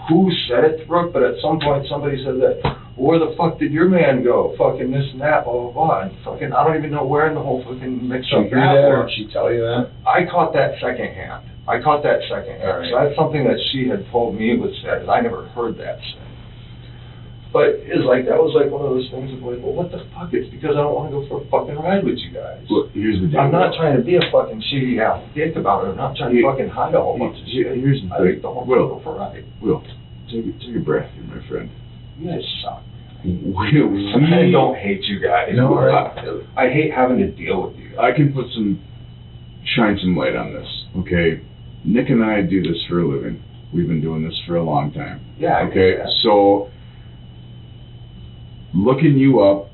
who said it to Brooke, but at some point somebody said that, where the fuck did your man go? Fucking this and that, blah, blah, blah. And fucking, I don't even know where in the whole fucking mix Did you up hear that that, or was. did she tell you that? I caught that secondhand. All right. So that's something that she had told me was said, and I never heard that said. But it's like, that was like one of those things of like, well, what the fuck? It's because I don't want to go for a fucking ride with you guys. Look, here's the deal. I'm not trying to be a fucking shitty ass dick about it. I'm not trying to fucking hide a whole bunch of shit. Here's the I thing. think the whole Will, go for a ride. Will, take a breath here, my friend. You guys suck. We I don't hate you guys. No, I hate having to deal with you guys. I can shine some light on this, okay? Nick and I do this for a living. We've been doing this for a long time. Yeah, I Okay, get that. so looking you up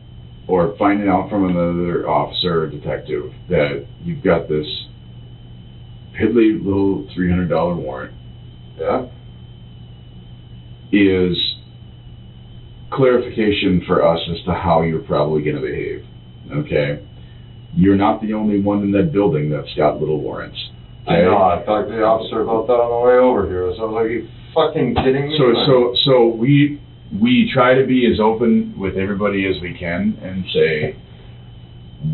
or finding out from another officer or detective that you've got this piddly little $300 warrant Yeah. is clarification for us as to how you're probably going to behave, okay? You're not the only one in that building that's got little warrants. I know, I talked to the officer about that on the way over here, so I was like, you fucking kidding me? So we try to be as open with everybody as we can and say,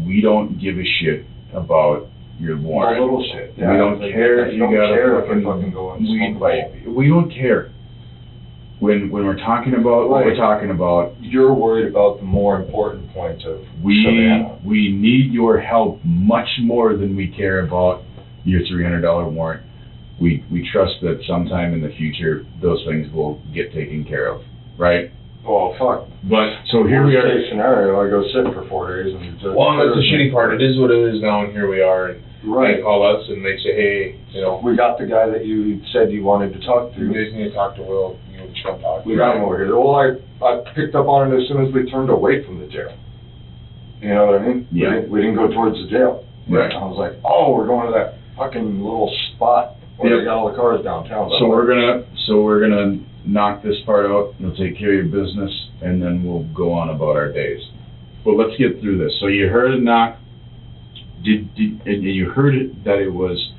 we don't give a shit about your A warrant. little shit. We don't care if you don't got care a if I fucking go and smoke like, we don't care. When we're talking about what we're Right. talking about, You're worried about the more important point of we Savannah. need your help much more than we care about your $300 warrant. We trust that sometime in the future those things will get taken care of, right? Well, fuck. But so here we Worst are. case scenario, I go sit for 4 days and just. Well, and that's the shitty part. It is what it is now, and here we are, and Right. they call us and they say, hey, you know, We got the guy that you said you wanted to talk you to. guys need to talk to Will. You need to come talk to We got him over here. Well, I picked up on it as soon as we turned away from the jail. You know what I mean? Yeah. We didn't go towards the jail. Right. I was like, oh, we're going to that fucking little spot where Yep. they got all the cars downtown. So we're gonna knock this part out. You'll take care of your business, and then we'll go on about our days. But let's get through this. So you heard a knock. And you heard it that it was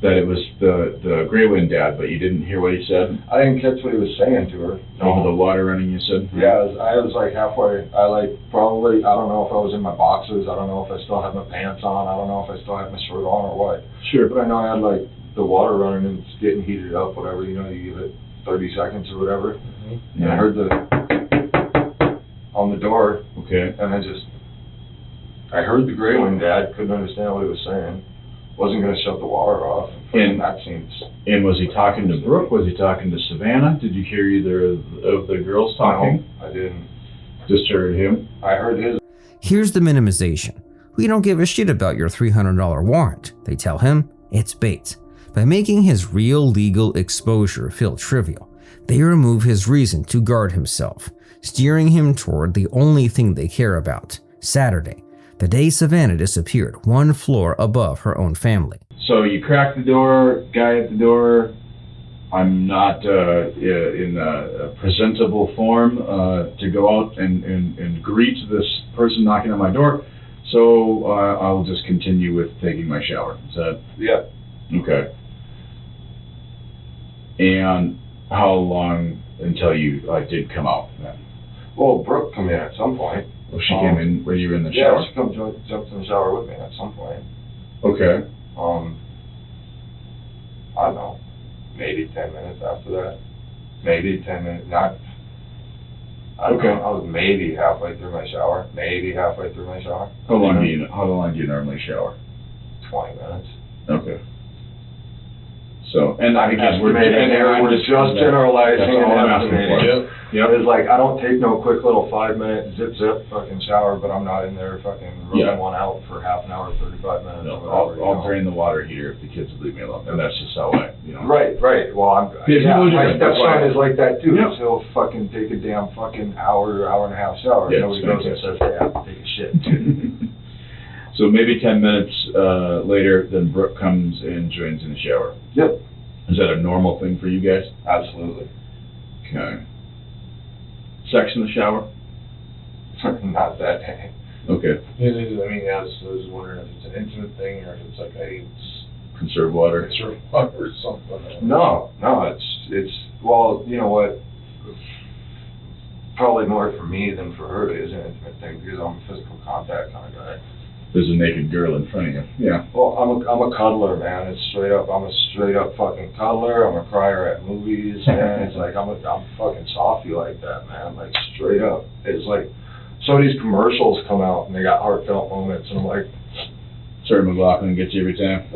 the Grey Wind dad, but you didn't hear what he said I didn't catch what he was saying to her. over the water running. You said. Yeah, I was like halfway. I don't know if I was in my boxers. I don't know if I still had my pants on. I don't know if I still had my shirt on or what. Sure. But I know I had like the water running and it's getting heated up, whatever. You know, you give it 30 seconds or whatever. And I heard the on the door, Okay. and I heard the Grey Wind dad. Couldn't understand what he was saying. Wasn't gonna shut the water off. And- that seems. And was he talking to Brooke? Was he talking to Savannah? Did you hear either of the girls talking? No, I didn't. Just heard him. I heard his. Here's the minimization. We don't give a shit about your $300 warrant. They tell him it's bait. By making his real legal exposure feel trivial, they remove his reason to guard himself, steering him toward the only thing they care about, Saturday, the day Savannah disappeared 1 floor above her own family. So you crack the door, guy at the door. I'm not in a presentable form to go out and greet this person knocking on my door. So I'll just continue with taking my shower. Is that? Yeah. Okay. And how long until you did come out then? Well, Brooke come in at some point. Well, she came in when you were in the shower? Yeah, she jumped in the shower with me at some point. Okay. I don't know, maybe 10 minutes after that. Maybe 10 minutes, not, I don't know, I was maybe halfway through my shower. How long do you normally shower? 20 minutes. Okay. So, and I guess we're just generalizing and estimating. Yep. It's like, I don't take no quick little 5-minute zip fucking shower, but I'm not in there fucking rubbing one out for half an hour, 35 minutes No, or whatever. I'll drain the water heater if the kids would leave me alone, and that's just how Right. Well, my stepson is like that too. Yep. He'll fucking take a damn fucking hour and a half shower. Yeah, Nobody goes and says they have to take a shit. So maybe 10 minutes later, then Brooke comes and joins in the shower. Yep. Is that a normal thing for you guys? Absolutely. Okay. Sex in the shower? Not that day. Okay. I mean, I was wondering if it's an intimate thing or if it's like Conserve water? conserve water or something. No, it's, well, you know what? Probably more for me than for her it is an intimate thing because I'm a physical contact kind of guy. There's a naked girl in front of you. Yeah. Well, I'm a cuddler, man. It's straight up. I'm a straight up fucking cuddler. I'm a crier at movies, man. It's like I'm fucking softy like that, man. Like straight up. It's like some of these commercials come out and they got heartfelt moments, and I'm like, Sarah McLachlan gets you every time.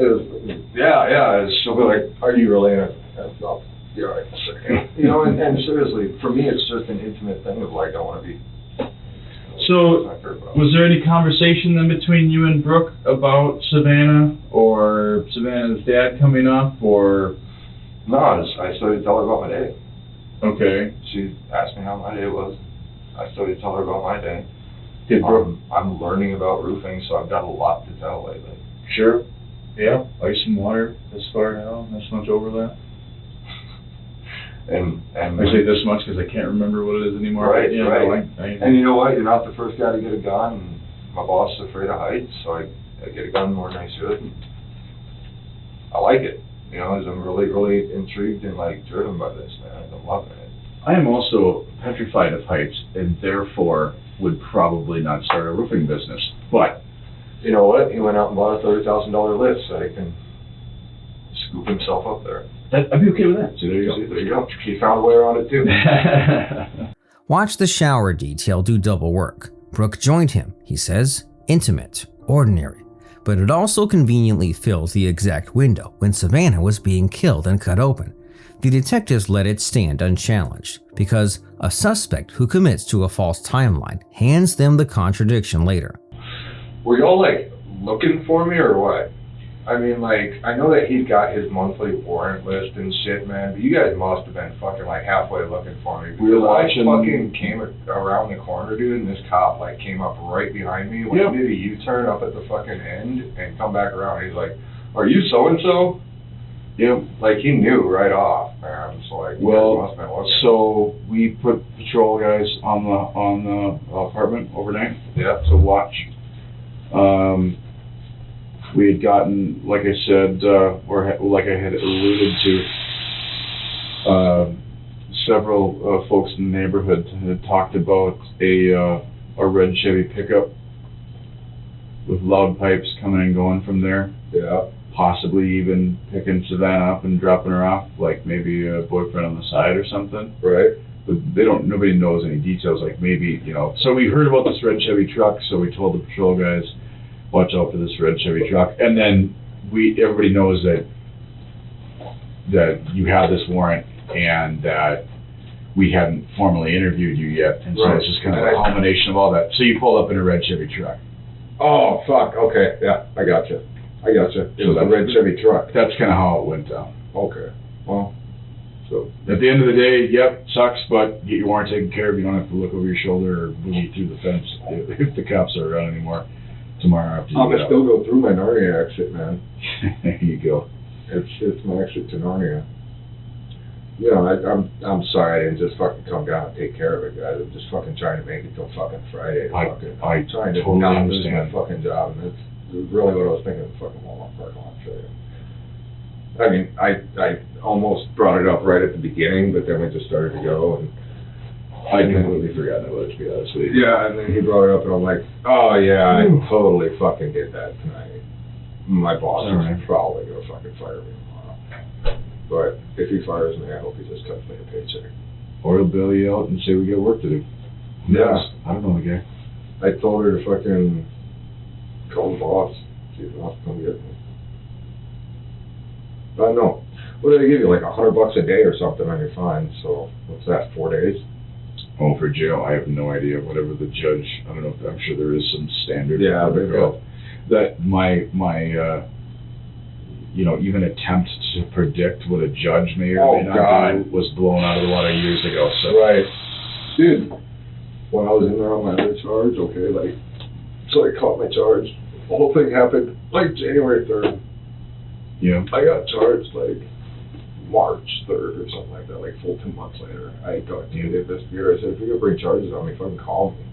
Yeah. She'll be like, "Are you really in it?" I'll be all right in a second. You know, and seriously, for me, it's just an intimate thing of like I want to be. So, was there any conversation then between you and Brooke about Savannah or Savannah's dad coming up, or? No, I started to tell her about my day. Okay. She asked me how my day was. I started to tell her about my day. Did Brooke? I'm learning about roofing, so I've got a lot to tell lately. Sure. Yeah. Ice and water this far now, this much overlap. And I say this much because I can't remember what it is anymore. Right, yeah, right. And you know what? You're not the first guy to get a gun. And my boss is afraid of heights, so I get a gun more than I should. And I like it. You know, I'm really intrigued and like driven by this, man. I'm loving it. I am also petrified of heights, and therefore would probably not start a roofing business. But you know what? He went out and bought a $30,000 lift so he can scoop himself up there. I'd be okay with that. So there you go. He found a way around it too. Watch the shower detail do double work. Brooke joined him, he says, intimate, ordinary, but it also conveniently fills the exact window when Savannah was being killed and cut open. The detectives let it stand unchallenged because a suspect who commits to a false timeline hands them the contradiction later. Were y'all like looking for me or what? I mean, like, I know that he's got his monthly warrant list and shit, man, but you guys must have been fucking, like, halfway looking for me. We were watching. I fucking came around the corner, dude, and this cop, like, came up right behind me when he did a U-turn up at the fucking end and come back around. He's like, "Are you so-and-so?" Yep. Like, he knew right off, man. So, like, you guys must have been looking. So we put patrol guys on the apartment overnight. Yeah. To watch. We had gotten, like I said, or like I had alluded to, several folks in the neighborhood had talked about a red Chevy pickup with loud pipes coming and going from there. Yeah. Possibly even picking Savannah up and dropping her off, like maybe a boyfriend on the side or something. Right. But nobody knows any details, like maybe, you know. So we heard about this red Chevy truck, so we told the patrol guys, watch out for this red Chevy truck. And then everybody knows that you have this warrant and that we hadn't formally interviewed you yet. And so it's just kind of a culmination of all that. So you pull up in a red Chevy truck. Oh, fuck. Okay. Yeah, I gotcha. I gotcha. It was a red Chevy truck. That's kinda how it went down. Okay, well, so, At the end of the day, yep, sucks, but get your warrant taken care of. You don't have to look over your shoulder or boogie through the fence if the cops are around anymore tomorrow after you I'm get gonna out. still go through my Narnia exit, man. There you go. It's my exit to Narnia. You know, I'm sorry I didn't just fucking come down and take care of it, guys. I'm just fucking trying to make it till fucking Friday. I I'm trying to totally not lose my understand. fucking job, and it's really what I was thinking of the fucking Walmart parking lot today. I mean, I almost brought it up right at the beginning, but then we just started to go, and I completely forgot about it, to be honest with you. yeah, and then he brought it up, and I'm like, oh yeah, I totally fucking did that tonight. My boss is Alright. probably gonna fucking fire me tomorrow. But if he fires me, I hope he just cuts me a paycheck. Or he'll bail you out and say we got work to do. Who Yeah. knows? I don't know the guy. I told her to fucking call the boss, see if he wants to come get me. But no, what do they give you, like $100 a day or something on your fine, so what's that, 4 days? Oh, for jail, I have no idea. Whatever the judge, I don't know, I'm sure there is some standard. Yeah, they've got, That my you know, even attempt to predict what a judge may or may Oh, not God. do was blown out of the water years ago, so. right, dude, when I was in there on my other charge, okay, like, so I caught my charge, the whole thing happened, like, January 3rd. Yeah. I got charged like March 3rd or something like that, like full 2 months later. I talked to the investigator. I said, if you're gonna bring charges on me, fucking call me.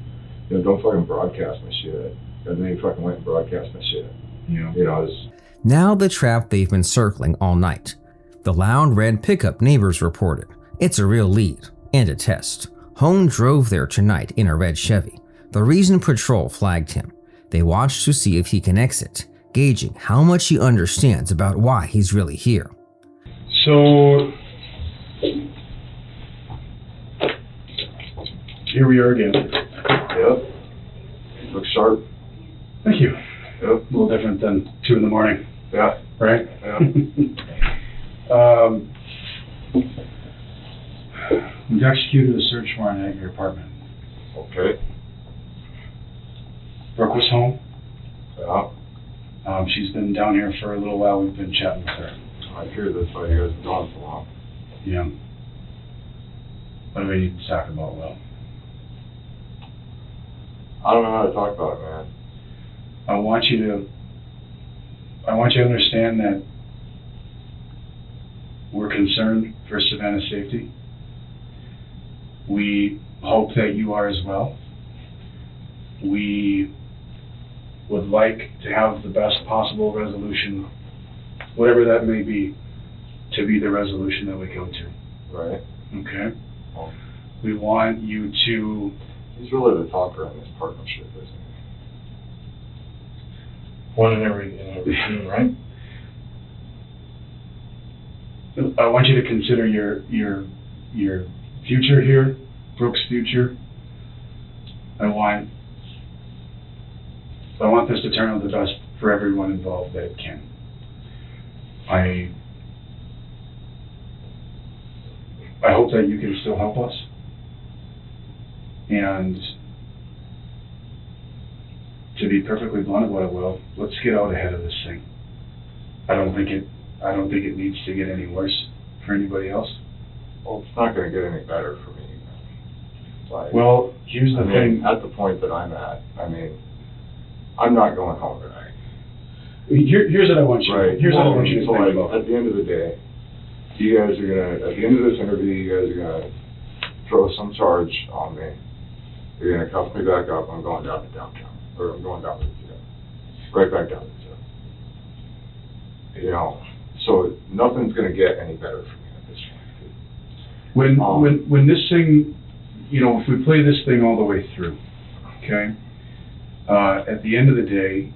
You know, don't fucking broadcast my shit. And then he fucking went and broadcast my shit. Yeah. You know, it's, Now the trap they've been circling all night. The loud red pickup neighbors reported. It's a real lead and a test. Hone drove there tonight in a red Chevy. The reason patrol flagged him. They watched to see if he can exit, gauging how much he understands about why he's really here. So, here we are again. yep. Look sharp. Thank you. Yep. A little different than 2 in the morning, Yeah. right? Yeah. We've executed a search warrant at your apartment. Okay. Brooke was home. Yeah. She's been down here for a little while. We've been chatting with her. I hear that's why you guys have gone so long. Yeah. What do we need to talk about, Will? I don't know how to talk about it, man. I want you to understand that we're concerned for Savannah's safety. We hope that you are as well. We would like to have the best possible resolution, whatever that may be, to be the resolution that we come to, Right? okay? We want you to, He's really the talker in this partnership, isn't he? one in every team, right? I want you to consider your future here, Brooke's future. I want this to turn out the best for everyone involved that it can. I hope that you can still help us. And to be perfectly blunt about it, Will, let's get out ahead of this thing. I don't think it needs to get any worse for anybody else. Well, it's not gonna get any better for me. Like, Well, here's the thing. at the point that I'm at, I mean, I'm not going home tonight. Here's what I want you. Right. Here's what I want you to So, think like, about. at the end of the day, you guys are gonna, at the end of this interview, you guys are gonna throw some charge on me. You're gonna cuff me back up, I'm going down to downtown, or I'm going down to the jail. Right back down to the jail. You know, so nothing's gonna get any better for me at this point. When this thing, you know, if we play this thing all the way through, okay? At the end of the day,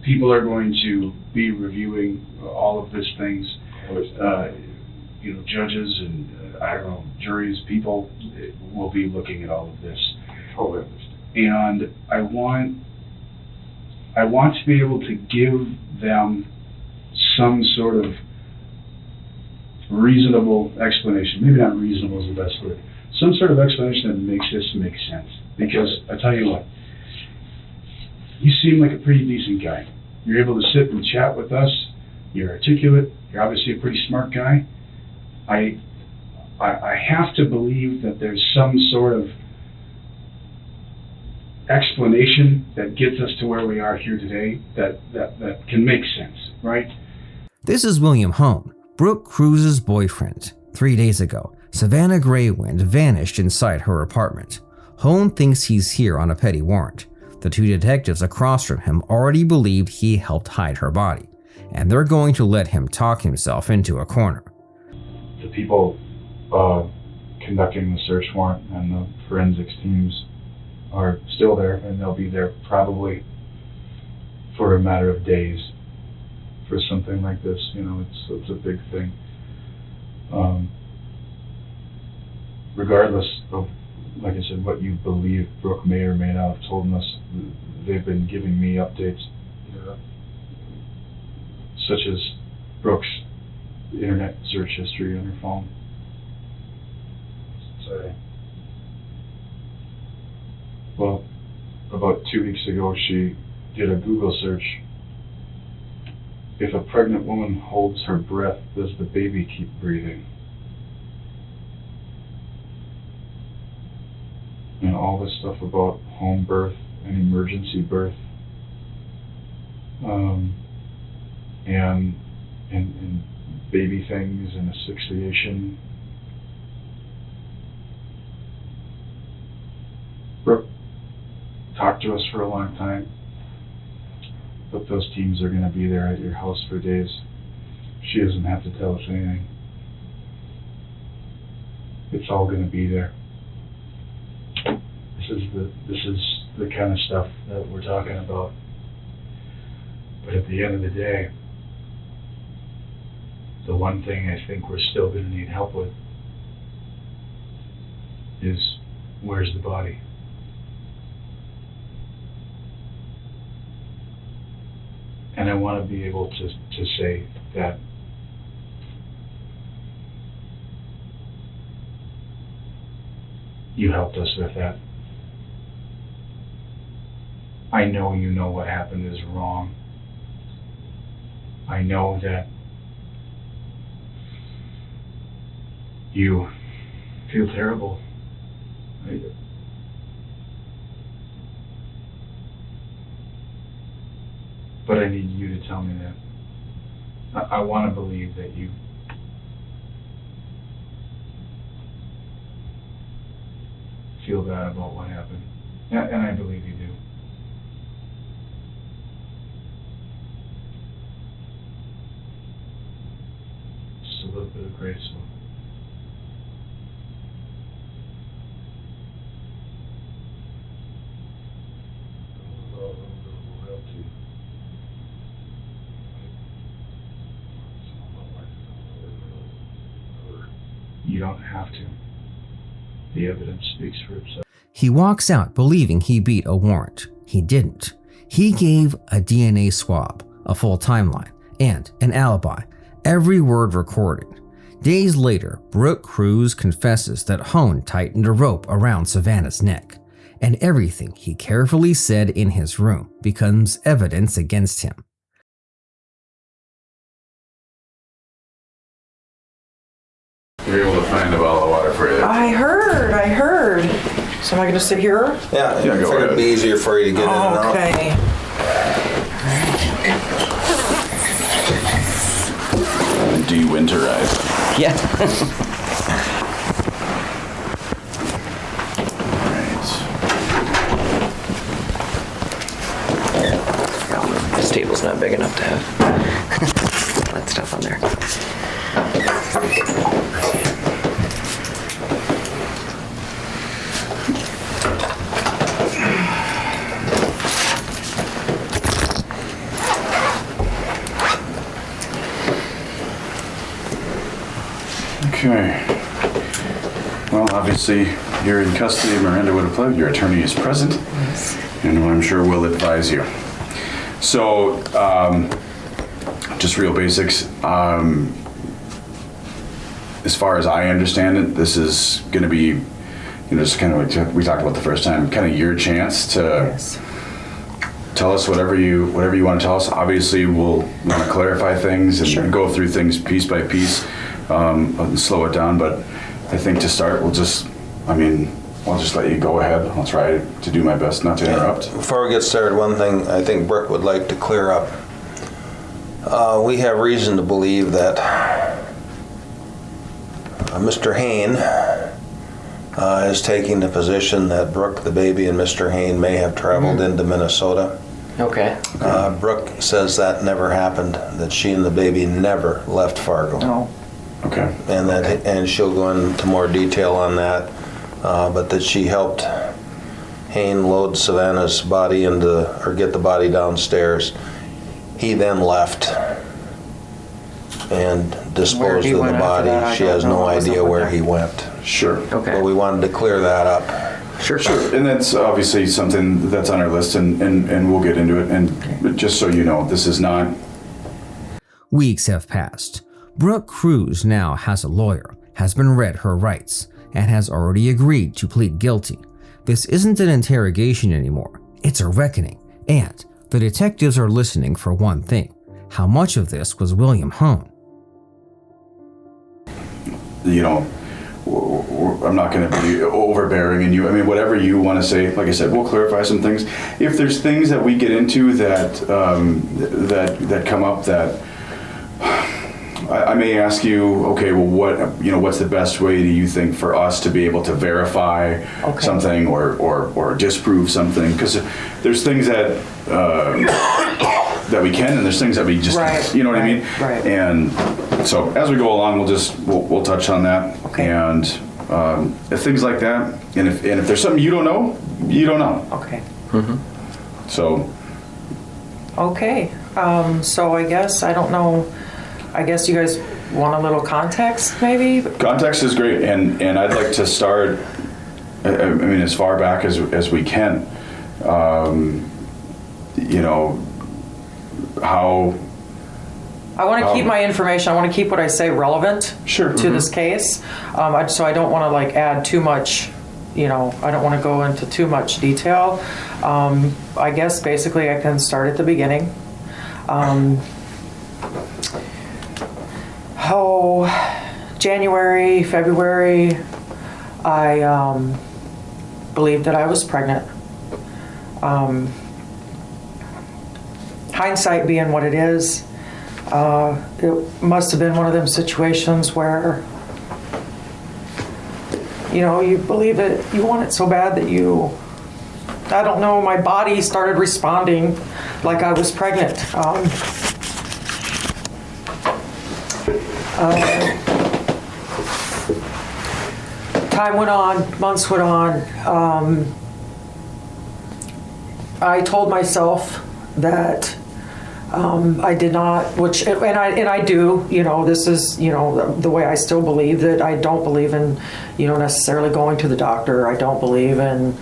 people are going to be reviewing all of these things. I understand. You know, judges and, I don't know, juries, people will be looking at all of this. Totally understand. And I want to be able to give them some sort of reasonable explanation. Maybe not reasonable is the best word. Some sort of explanation that makes this make sense. Because I tell you what, you seem like a pretty decent guy. you're able to sit and chat with us. You're articulate. You're obviously a pretty smart guy. I have to believe that there's some sort of explanation that gets us to where we are here today that can make sense, right? This is William Hone, Brooke Cruz's boyfriend. 3 days ago, Savannah Greywind vanished inside her apartment. Hone thinks he's here on a petty warrant. The two detectives across from him already believed he helped hide her body, and they're going to let him talk himself into a corner. The people conducting the search warrant and the forensics teams are still there, and they'll be there probably for a matter of days for something like this. You know, it's a big thing. Regardless of, like I said, what you believe Brooke may or may not have told us, they've been giving me updates, such as Brooke's internet search history on her phone. So, well, about 2 weeks ago, she did a Google search. If a pregnant woman holds her breath, does the baby keep breathing? And all this stuff about home birth and emergency birth, and baby things and asphyxiation. Brooke talked to us for a long time, but those teams are going to be there at your house for days. She doesn't have to tell us anything. It's all going to be there. This is the kind of stuff that we're talking about. But at the end of the day, the one thing I think we're still going to need help with is, where's the body? And I want to be able to say that you helped us with that. I know you know what happened is wrong. I know that you feel terrible. But I need you to tell me that. I want to believe that you feel bad about what happened. And I believe you do. Just a little bit of grace. You don't have to. The evidence speaks for itself. He walks out believing he beat a warrant. He didn't. He gave a DNA swab, a full timeline, and an alibi, every word recorded. Days later, Brooke Cruz confesses that Hone tightened a rope around Savannah's neck, and everything he carefully said in his room becomes evidence against him. We were able to find a bottle of water for you. I heard. So am I gonna sit here? Yeah, Yeah, I go figured it'd be easier for you to get in and out. Okay. De-winterize. Yeah. This table's not big enough to have that stuff on there. Okay. Well, obviously, you're in custody. Miranda would have pled. Your attorney is present, and I'm sure will advise you. So, just real basics. As far as I understand it, this is going to be, just kind of like we talked about the first time, kind of your chance to tell us whatever you want to tell us. Obviously, we'll want to clarify things and go through things piece by piece, and slow it down. But I think to start, I'll just let you go ahead. I'll try to do my best not to interrupt. Before we get started, one thing I think Brooke would like to clear up. We have reason to believe that Mr. Hain is taking the position that Brooke, the baby, and Mr. Hain may have traveled into Minnesota. Okay. Brooke says that never happened, that she and the baby never left Fargo. No. Okay. And she'll go into more detail on that, but that she helped Hain load Savannah's body get the body downstairs. He then left and disposed of the body. She has no idea where he went. Sure. Okay. But we wanted to clear that up. Sure. And that's obviously something that's on our list, and we'll get into it. And just so you know, this is not... Weeks have passed. Brooke Cruz now has a lawyer, has been read her rights, and has already agreed to plead guilty. This isn't an interrogation anymore. It's a reckoning. And the detectives are listening for one thing. How much of this was William Hone? You know, I'm not going to be overbearing in you. I mean, whatever you want to say, like I said, we'll clarify some things. If there's things that we get into that that come up that I may ask you, okay, well, what's the best way do you think for us to be able to verify something or disprove something? Because there's things that that we can, and there's things that we just can't, you know what I mean? Right. And so as we go along, we'll touch on that. Okay. And if things like that, and if there's something you don't know, you don't know. Okay. Mm-hmm. So. Okay. So I guess, I don't know, I guess you guys want a little context, maybe? Context is great, and I'd like to start, I mean, as far back as we can. You know, how... I want to keep my information, I want to keep what I say relevant to this case. So I don't want to add too much, I don't want to go into too much detail. I guess basically I can start at the beginning. January, February, I believed that I was pregnant. Hindsight being what it is, it must have been one of them situations where, you believe it, you want it so bad that I don't know, my body started responding like I was pregnant. Time went on, months went on. I told myself that I did not, and I do, this is, the way I still believe that I don't believe in, necessarily going to the doctor. I don't believe in,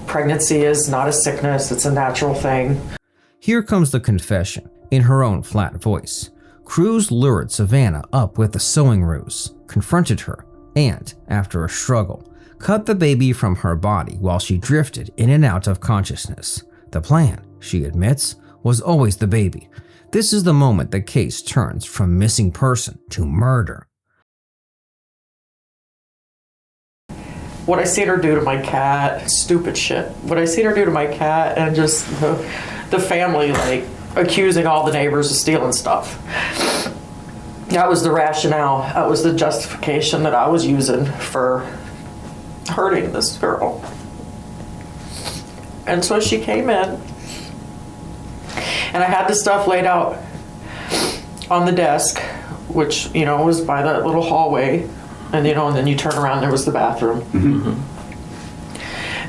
pregnancy is not a sickness, it's a natural thing. Here comes the confession in her own flat voice. Cruz lured Savannah up with a sewing ruse, confronted her, and, after a struggle, cut the baby from her body while she drifted in and out of consciousness. The plan, she admits, was always the baby. This is the moment the case turns from missing person to murder. What I seen her do to my cat, stupid shit. What I seen her do to my cat, and just the family, accusing all the neighbors of stealing stuff. That was the rationale. That was the justification that I was using for hurting this girl. And so she came in, and I had the stuff laid out on the desk, which, was by that little hallway, and, and then you turn around, there was the bathroom. Mm-hmm.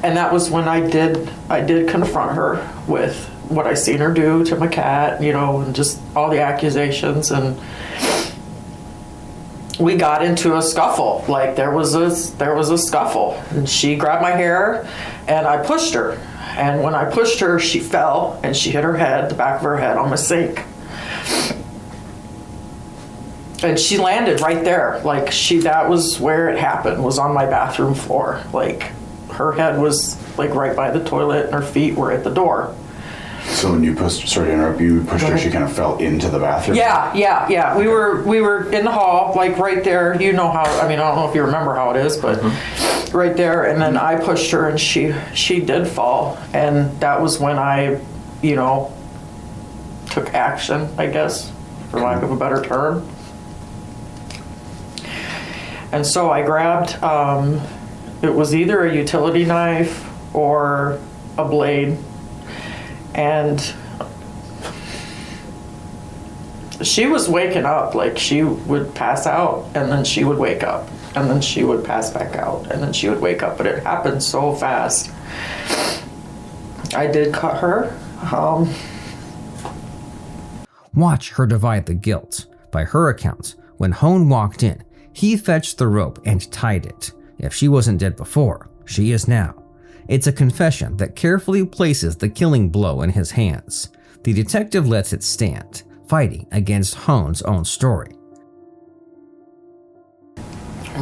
And that was when I did confront her with what I seen her do to my cat, and just all the accusations, and we got into a scuffle. There was a scuffle, and she grabbed my hair, and I pushed her. And when I pushed her, she fell, and she hit her head, the back of her head, on the sink. And she landed right there. That was where it happened, was on my bathroom floor. Her head was, right by the toilet, and her feet were at the door. So when you pushed, sorry to interrupt, you pushed her, she kind of fell into the bathroom? Yeah. We were in the hall, like right there. You know how, I mean, I don't know if you remember how it is, but right there. And then I pushed her and she did fall. And that was when I, you know, took action, I guess, for lack of a better term. And so I grabbed, it was either a utility knife or a blade. And she was waking up, like she would pass out and then she would wake up and then she would pass back out and then she would wake up, but it happened so fast. I did cut her. Watch her divide the guilt. By her account, when Hone walked in, he fetched the rope and tied it. If she wasn't dead before, she is now. It's a confession that carefully places the killing blow in his hands. The detective lets it stand, fighting against Hone's own story.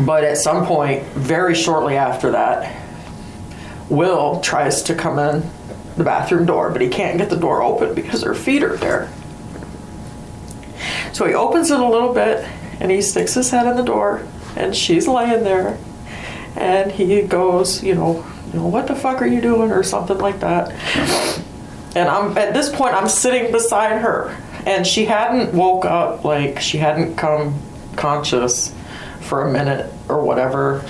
But at some point, very shortly after that, Will tries to come in the bathroom door, but he can't get the door open because her feet are there. So he opens it a little bit and he sticks his head in the door and she's laying there and he goes, you know, what the fuck are you doing, or something like that. And at this point I'm sitting beside her and she hadn't woke up, like she hadn't come conscious for a minute or whatever.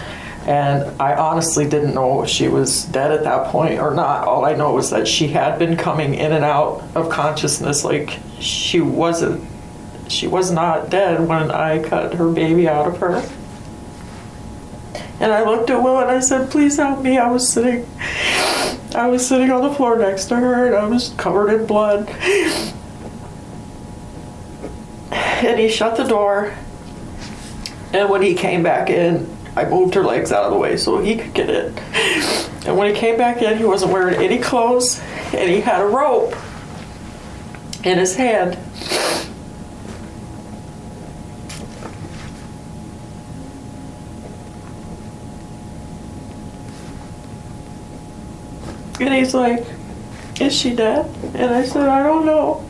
And I honestly didn't know if she was dead at that point or not. All I know was that she had been coming in and out of consciousness, like she was not dead when I cut her baby out of her. And I looked at Will and I said, please help me. I was sitting on the floor next to her and I was covered in blood. And he shut the door. And when he came back in, I moved her legs out of the way so he could get in. And when he came back in, he wasn't wearing any clothes and he had a rope in his hand. And he's like, is she dead? And I said, I don't know.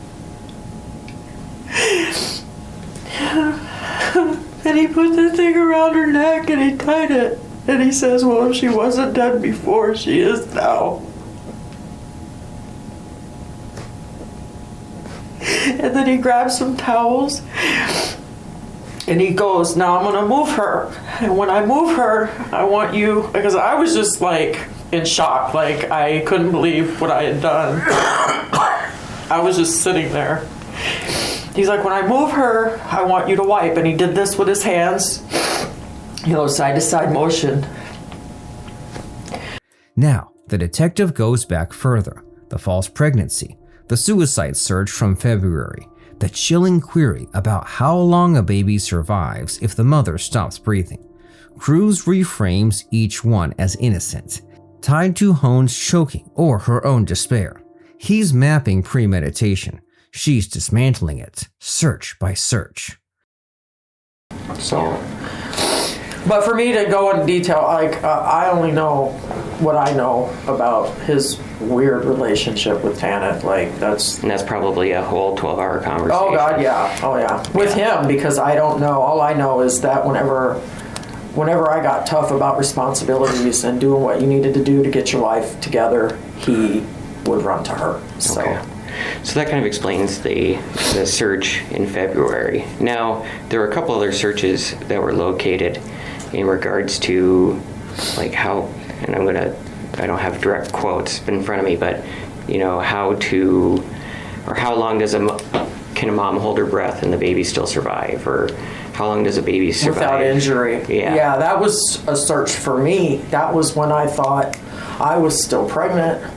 And he put the thing around her neck and he tied it. And he says, well, if she wasn't dead before, she is now. And then he grabs some towels and he goes, now I'm gonna move her. And when I move her, I want you, because I was just like in shock, like I couldn't believe what I had done. I was just sitting there. He's like, when I move her, I want you to wipe. And he did this with his hands, side to side motion. Now, the detective goes back further. The false pregnancy, the suicide search from February, the chilling query about how long a baby survives if the mother stops breathing. Cruz reframes each one as innocent, tied to Hone's choking or her own despair. He's mapping premeditation. She's dismantling it, search by search. So, but for me to go into detail, I only know what I know about his weird relationship with Tanit. And that's probably a whole 12-hour conversation. Oh God, yeah. Oh yeah. With him, because I don't know. All I know is that whenever I got tough about responsibilities and doing what you needed to do to get your life together, he would run to her. So. Okay. So that kind of explains the search in February. Now, there were a couple other searches that were located in regards to how, and I don't have direct quotes in front of me, but how long can a mom hold her breath and the baby still survive, or how long does a baby survive without injury? Yeah, that was a search for me. That was when I thought I was still pregnant.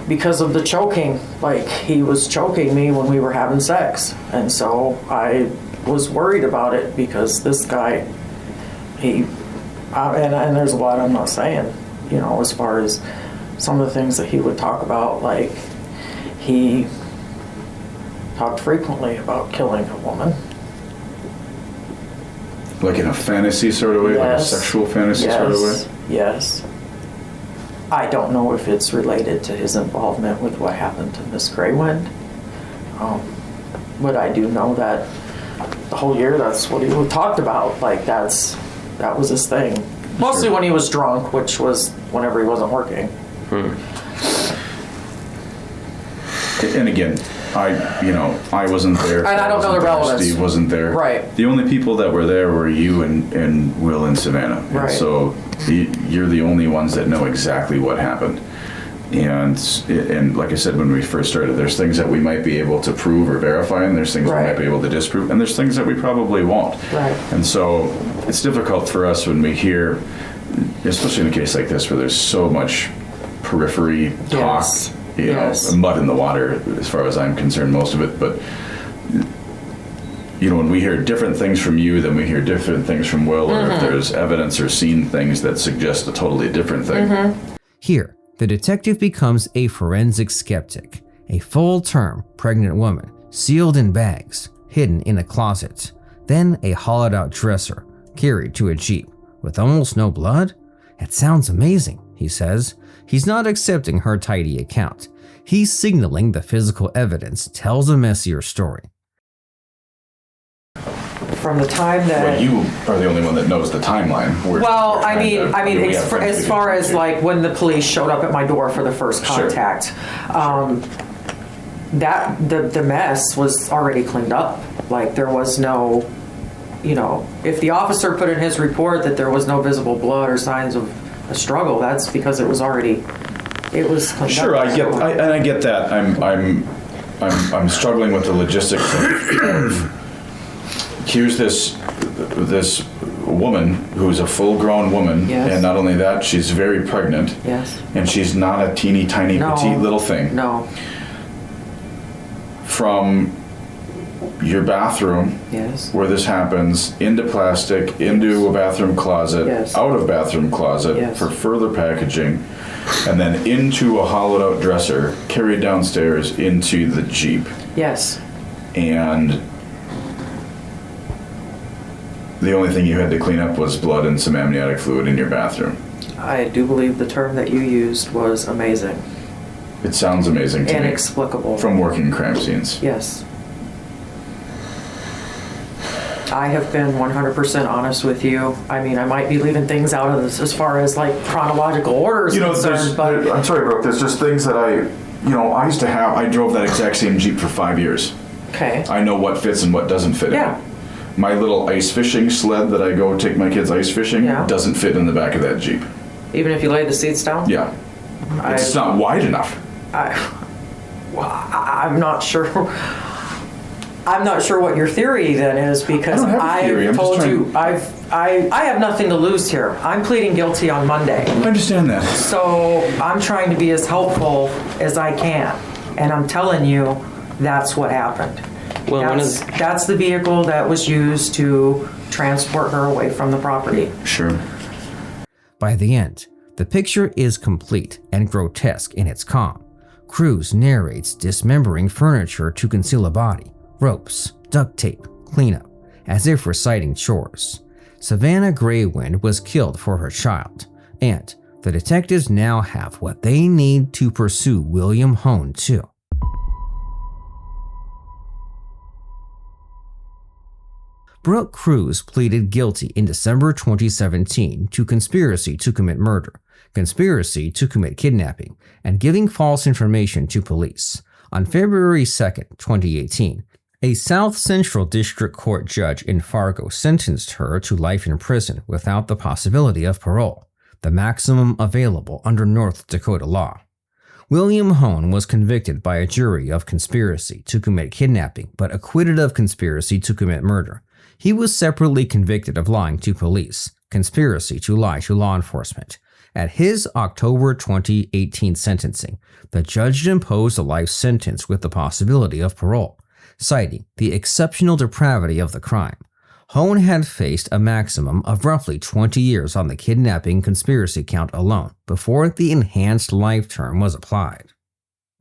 Because of the choking, he was choking me when we were having sex. And so I was worried about it because this guy, and there's a lot I'm not saying, as far as some of the things that he would talk about, he talked frequently about killing a woman. Like in a fantasy sort of way? Yes. Like a sexual fantasy sort of way? Yes. I don't know if it's related to his involvement with what happened to Miss Graywind. But I do know that the whole year that's what he talked about. Like that was his thing. Mostly when he was drunk, which was whenever he wasn't working. And again, I wasn't there. And I don't know the relevance. Steve wasn't there. Right. The only people that were there were you and Will and Savannah. Right. And so you're the only ones that know exactly what happened. And like I said, when we first started, there's things that we might be able to prove or verify, and there's things we might be able to disprove, and there's things that we probably won't. Right. And so it's difficult for us when we hear, especially in a case like this where there's so much periphery talk, mud in the water, as far as I'm concerned, most of it. But when we hear different things from you, then we hear different things from Will, or if there's evidence or seen things that suggest a totally different thing. Here, the detective becomes a forensic skeptic, a full-term pregnant woman sealed in bags, hidden in a closet, then a hollowed-out dresser carried to a Jeep with almost no blood? It sounds amazing, he says. He's not accepting her tidy account. He's signaling the physical evidence tells a messier story. From the time that... Well, you are the only one that knows the timeline. As far as like when the police showed up at my door for the first contact, that the mess was already cleaned up. Like there was no, if the officer put in his report that there was no visible blood or signs of a struggle, that's because it was cleaned up. Sure, I get that. I'm struggling with the logistics of here's this woman who's a full-grown woman, and not only that, she's very pregnant. Yes. And she's not a teeny tiny petite little thing. No. From your bathroom, where this happens, into plastic, into a bathroom closet, out of bathroom closet for further packaging, and then into a hollowed-out dresser, carried downstairs into the Jeep. Yes. And the only thing you had to clean up was blood and some amniotic fluid in your bathroom. I do believe the term that you used was amazing. It sounds amazing to me. Inexplicable. From working crime scenes. Yes. I have been 100% honest with you. I mean, I might be leaving things out of this as far as like chronological order is concerned, but... I'm sorry, Brooke, there's just things that I used to have. I drove that exact same Jeep for 5 years. Okay. I know what fits and what doesn't fit in it. My little ice fishing sled that I go take my kids ice fishing doesn't fit in the back of that Jeep. Even if you lay the seats down? Yeah. It's not wide enough. I'm not sure. I'm not sure what your theory then is, because I've told you I have nothing to lose here. I'm pleading guilty on Monday. I understand that. So I'm trying to be as helpful as I can, and I'm telling you that's what happened. Well, that's the vehicle that was used to transport her away from the property. Sure. By the end, the picture is complete and grotesque in its calm. Cruz narrates dismembering furniture to conceal a body, ropes, duct tape, cleanup, as if reciting chores. Savannah Graywind was killed for her child, and the detectives now have what they need to pursue William Hone too. Brooke Cruz pleaded guilty in December 2017 to conspiracy to commit murder, conspiracy to commit kidnapping, and giving false information to police. On February 2, 2018, a South Central District Court judge in Fargo sentenced her to life in prison without the possibility of parole, the maximum available under North Dakota law. William Hone was convicted by a jury of conspiracy to commit kidnapping, but acquitted of conspiracy to commit murder. He was separately convicted of lying to police, conspiracy to lie to law enforcement. At his October 2018 sentencing, the judge imposed a life sentence with the possibility of parole, citing the exceptional depravity of the crime. Hone had faced a maximum of roughly 20 years on the kidnapping conspiracy count alone before the enhanced life term was applied.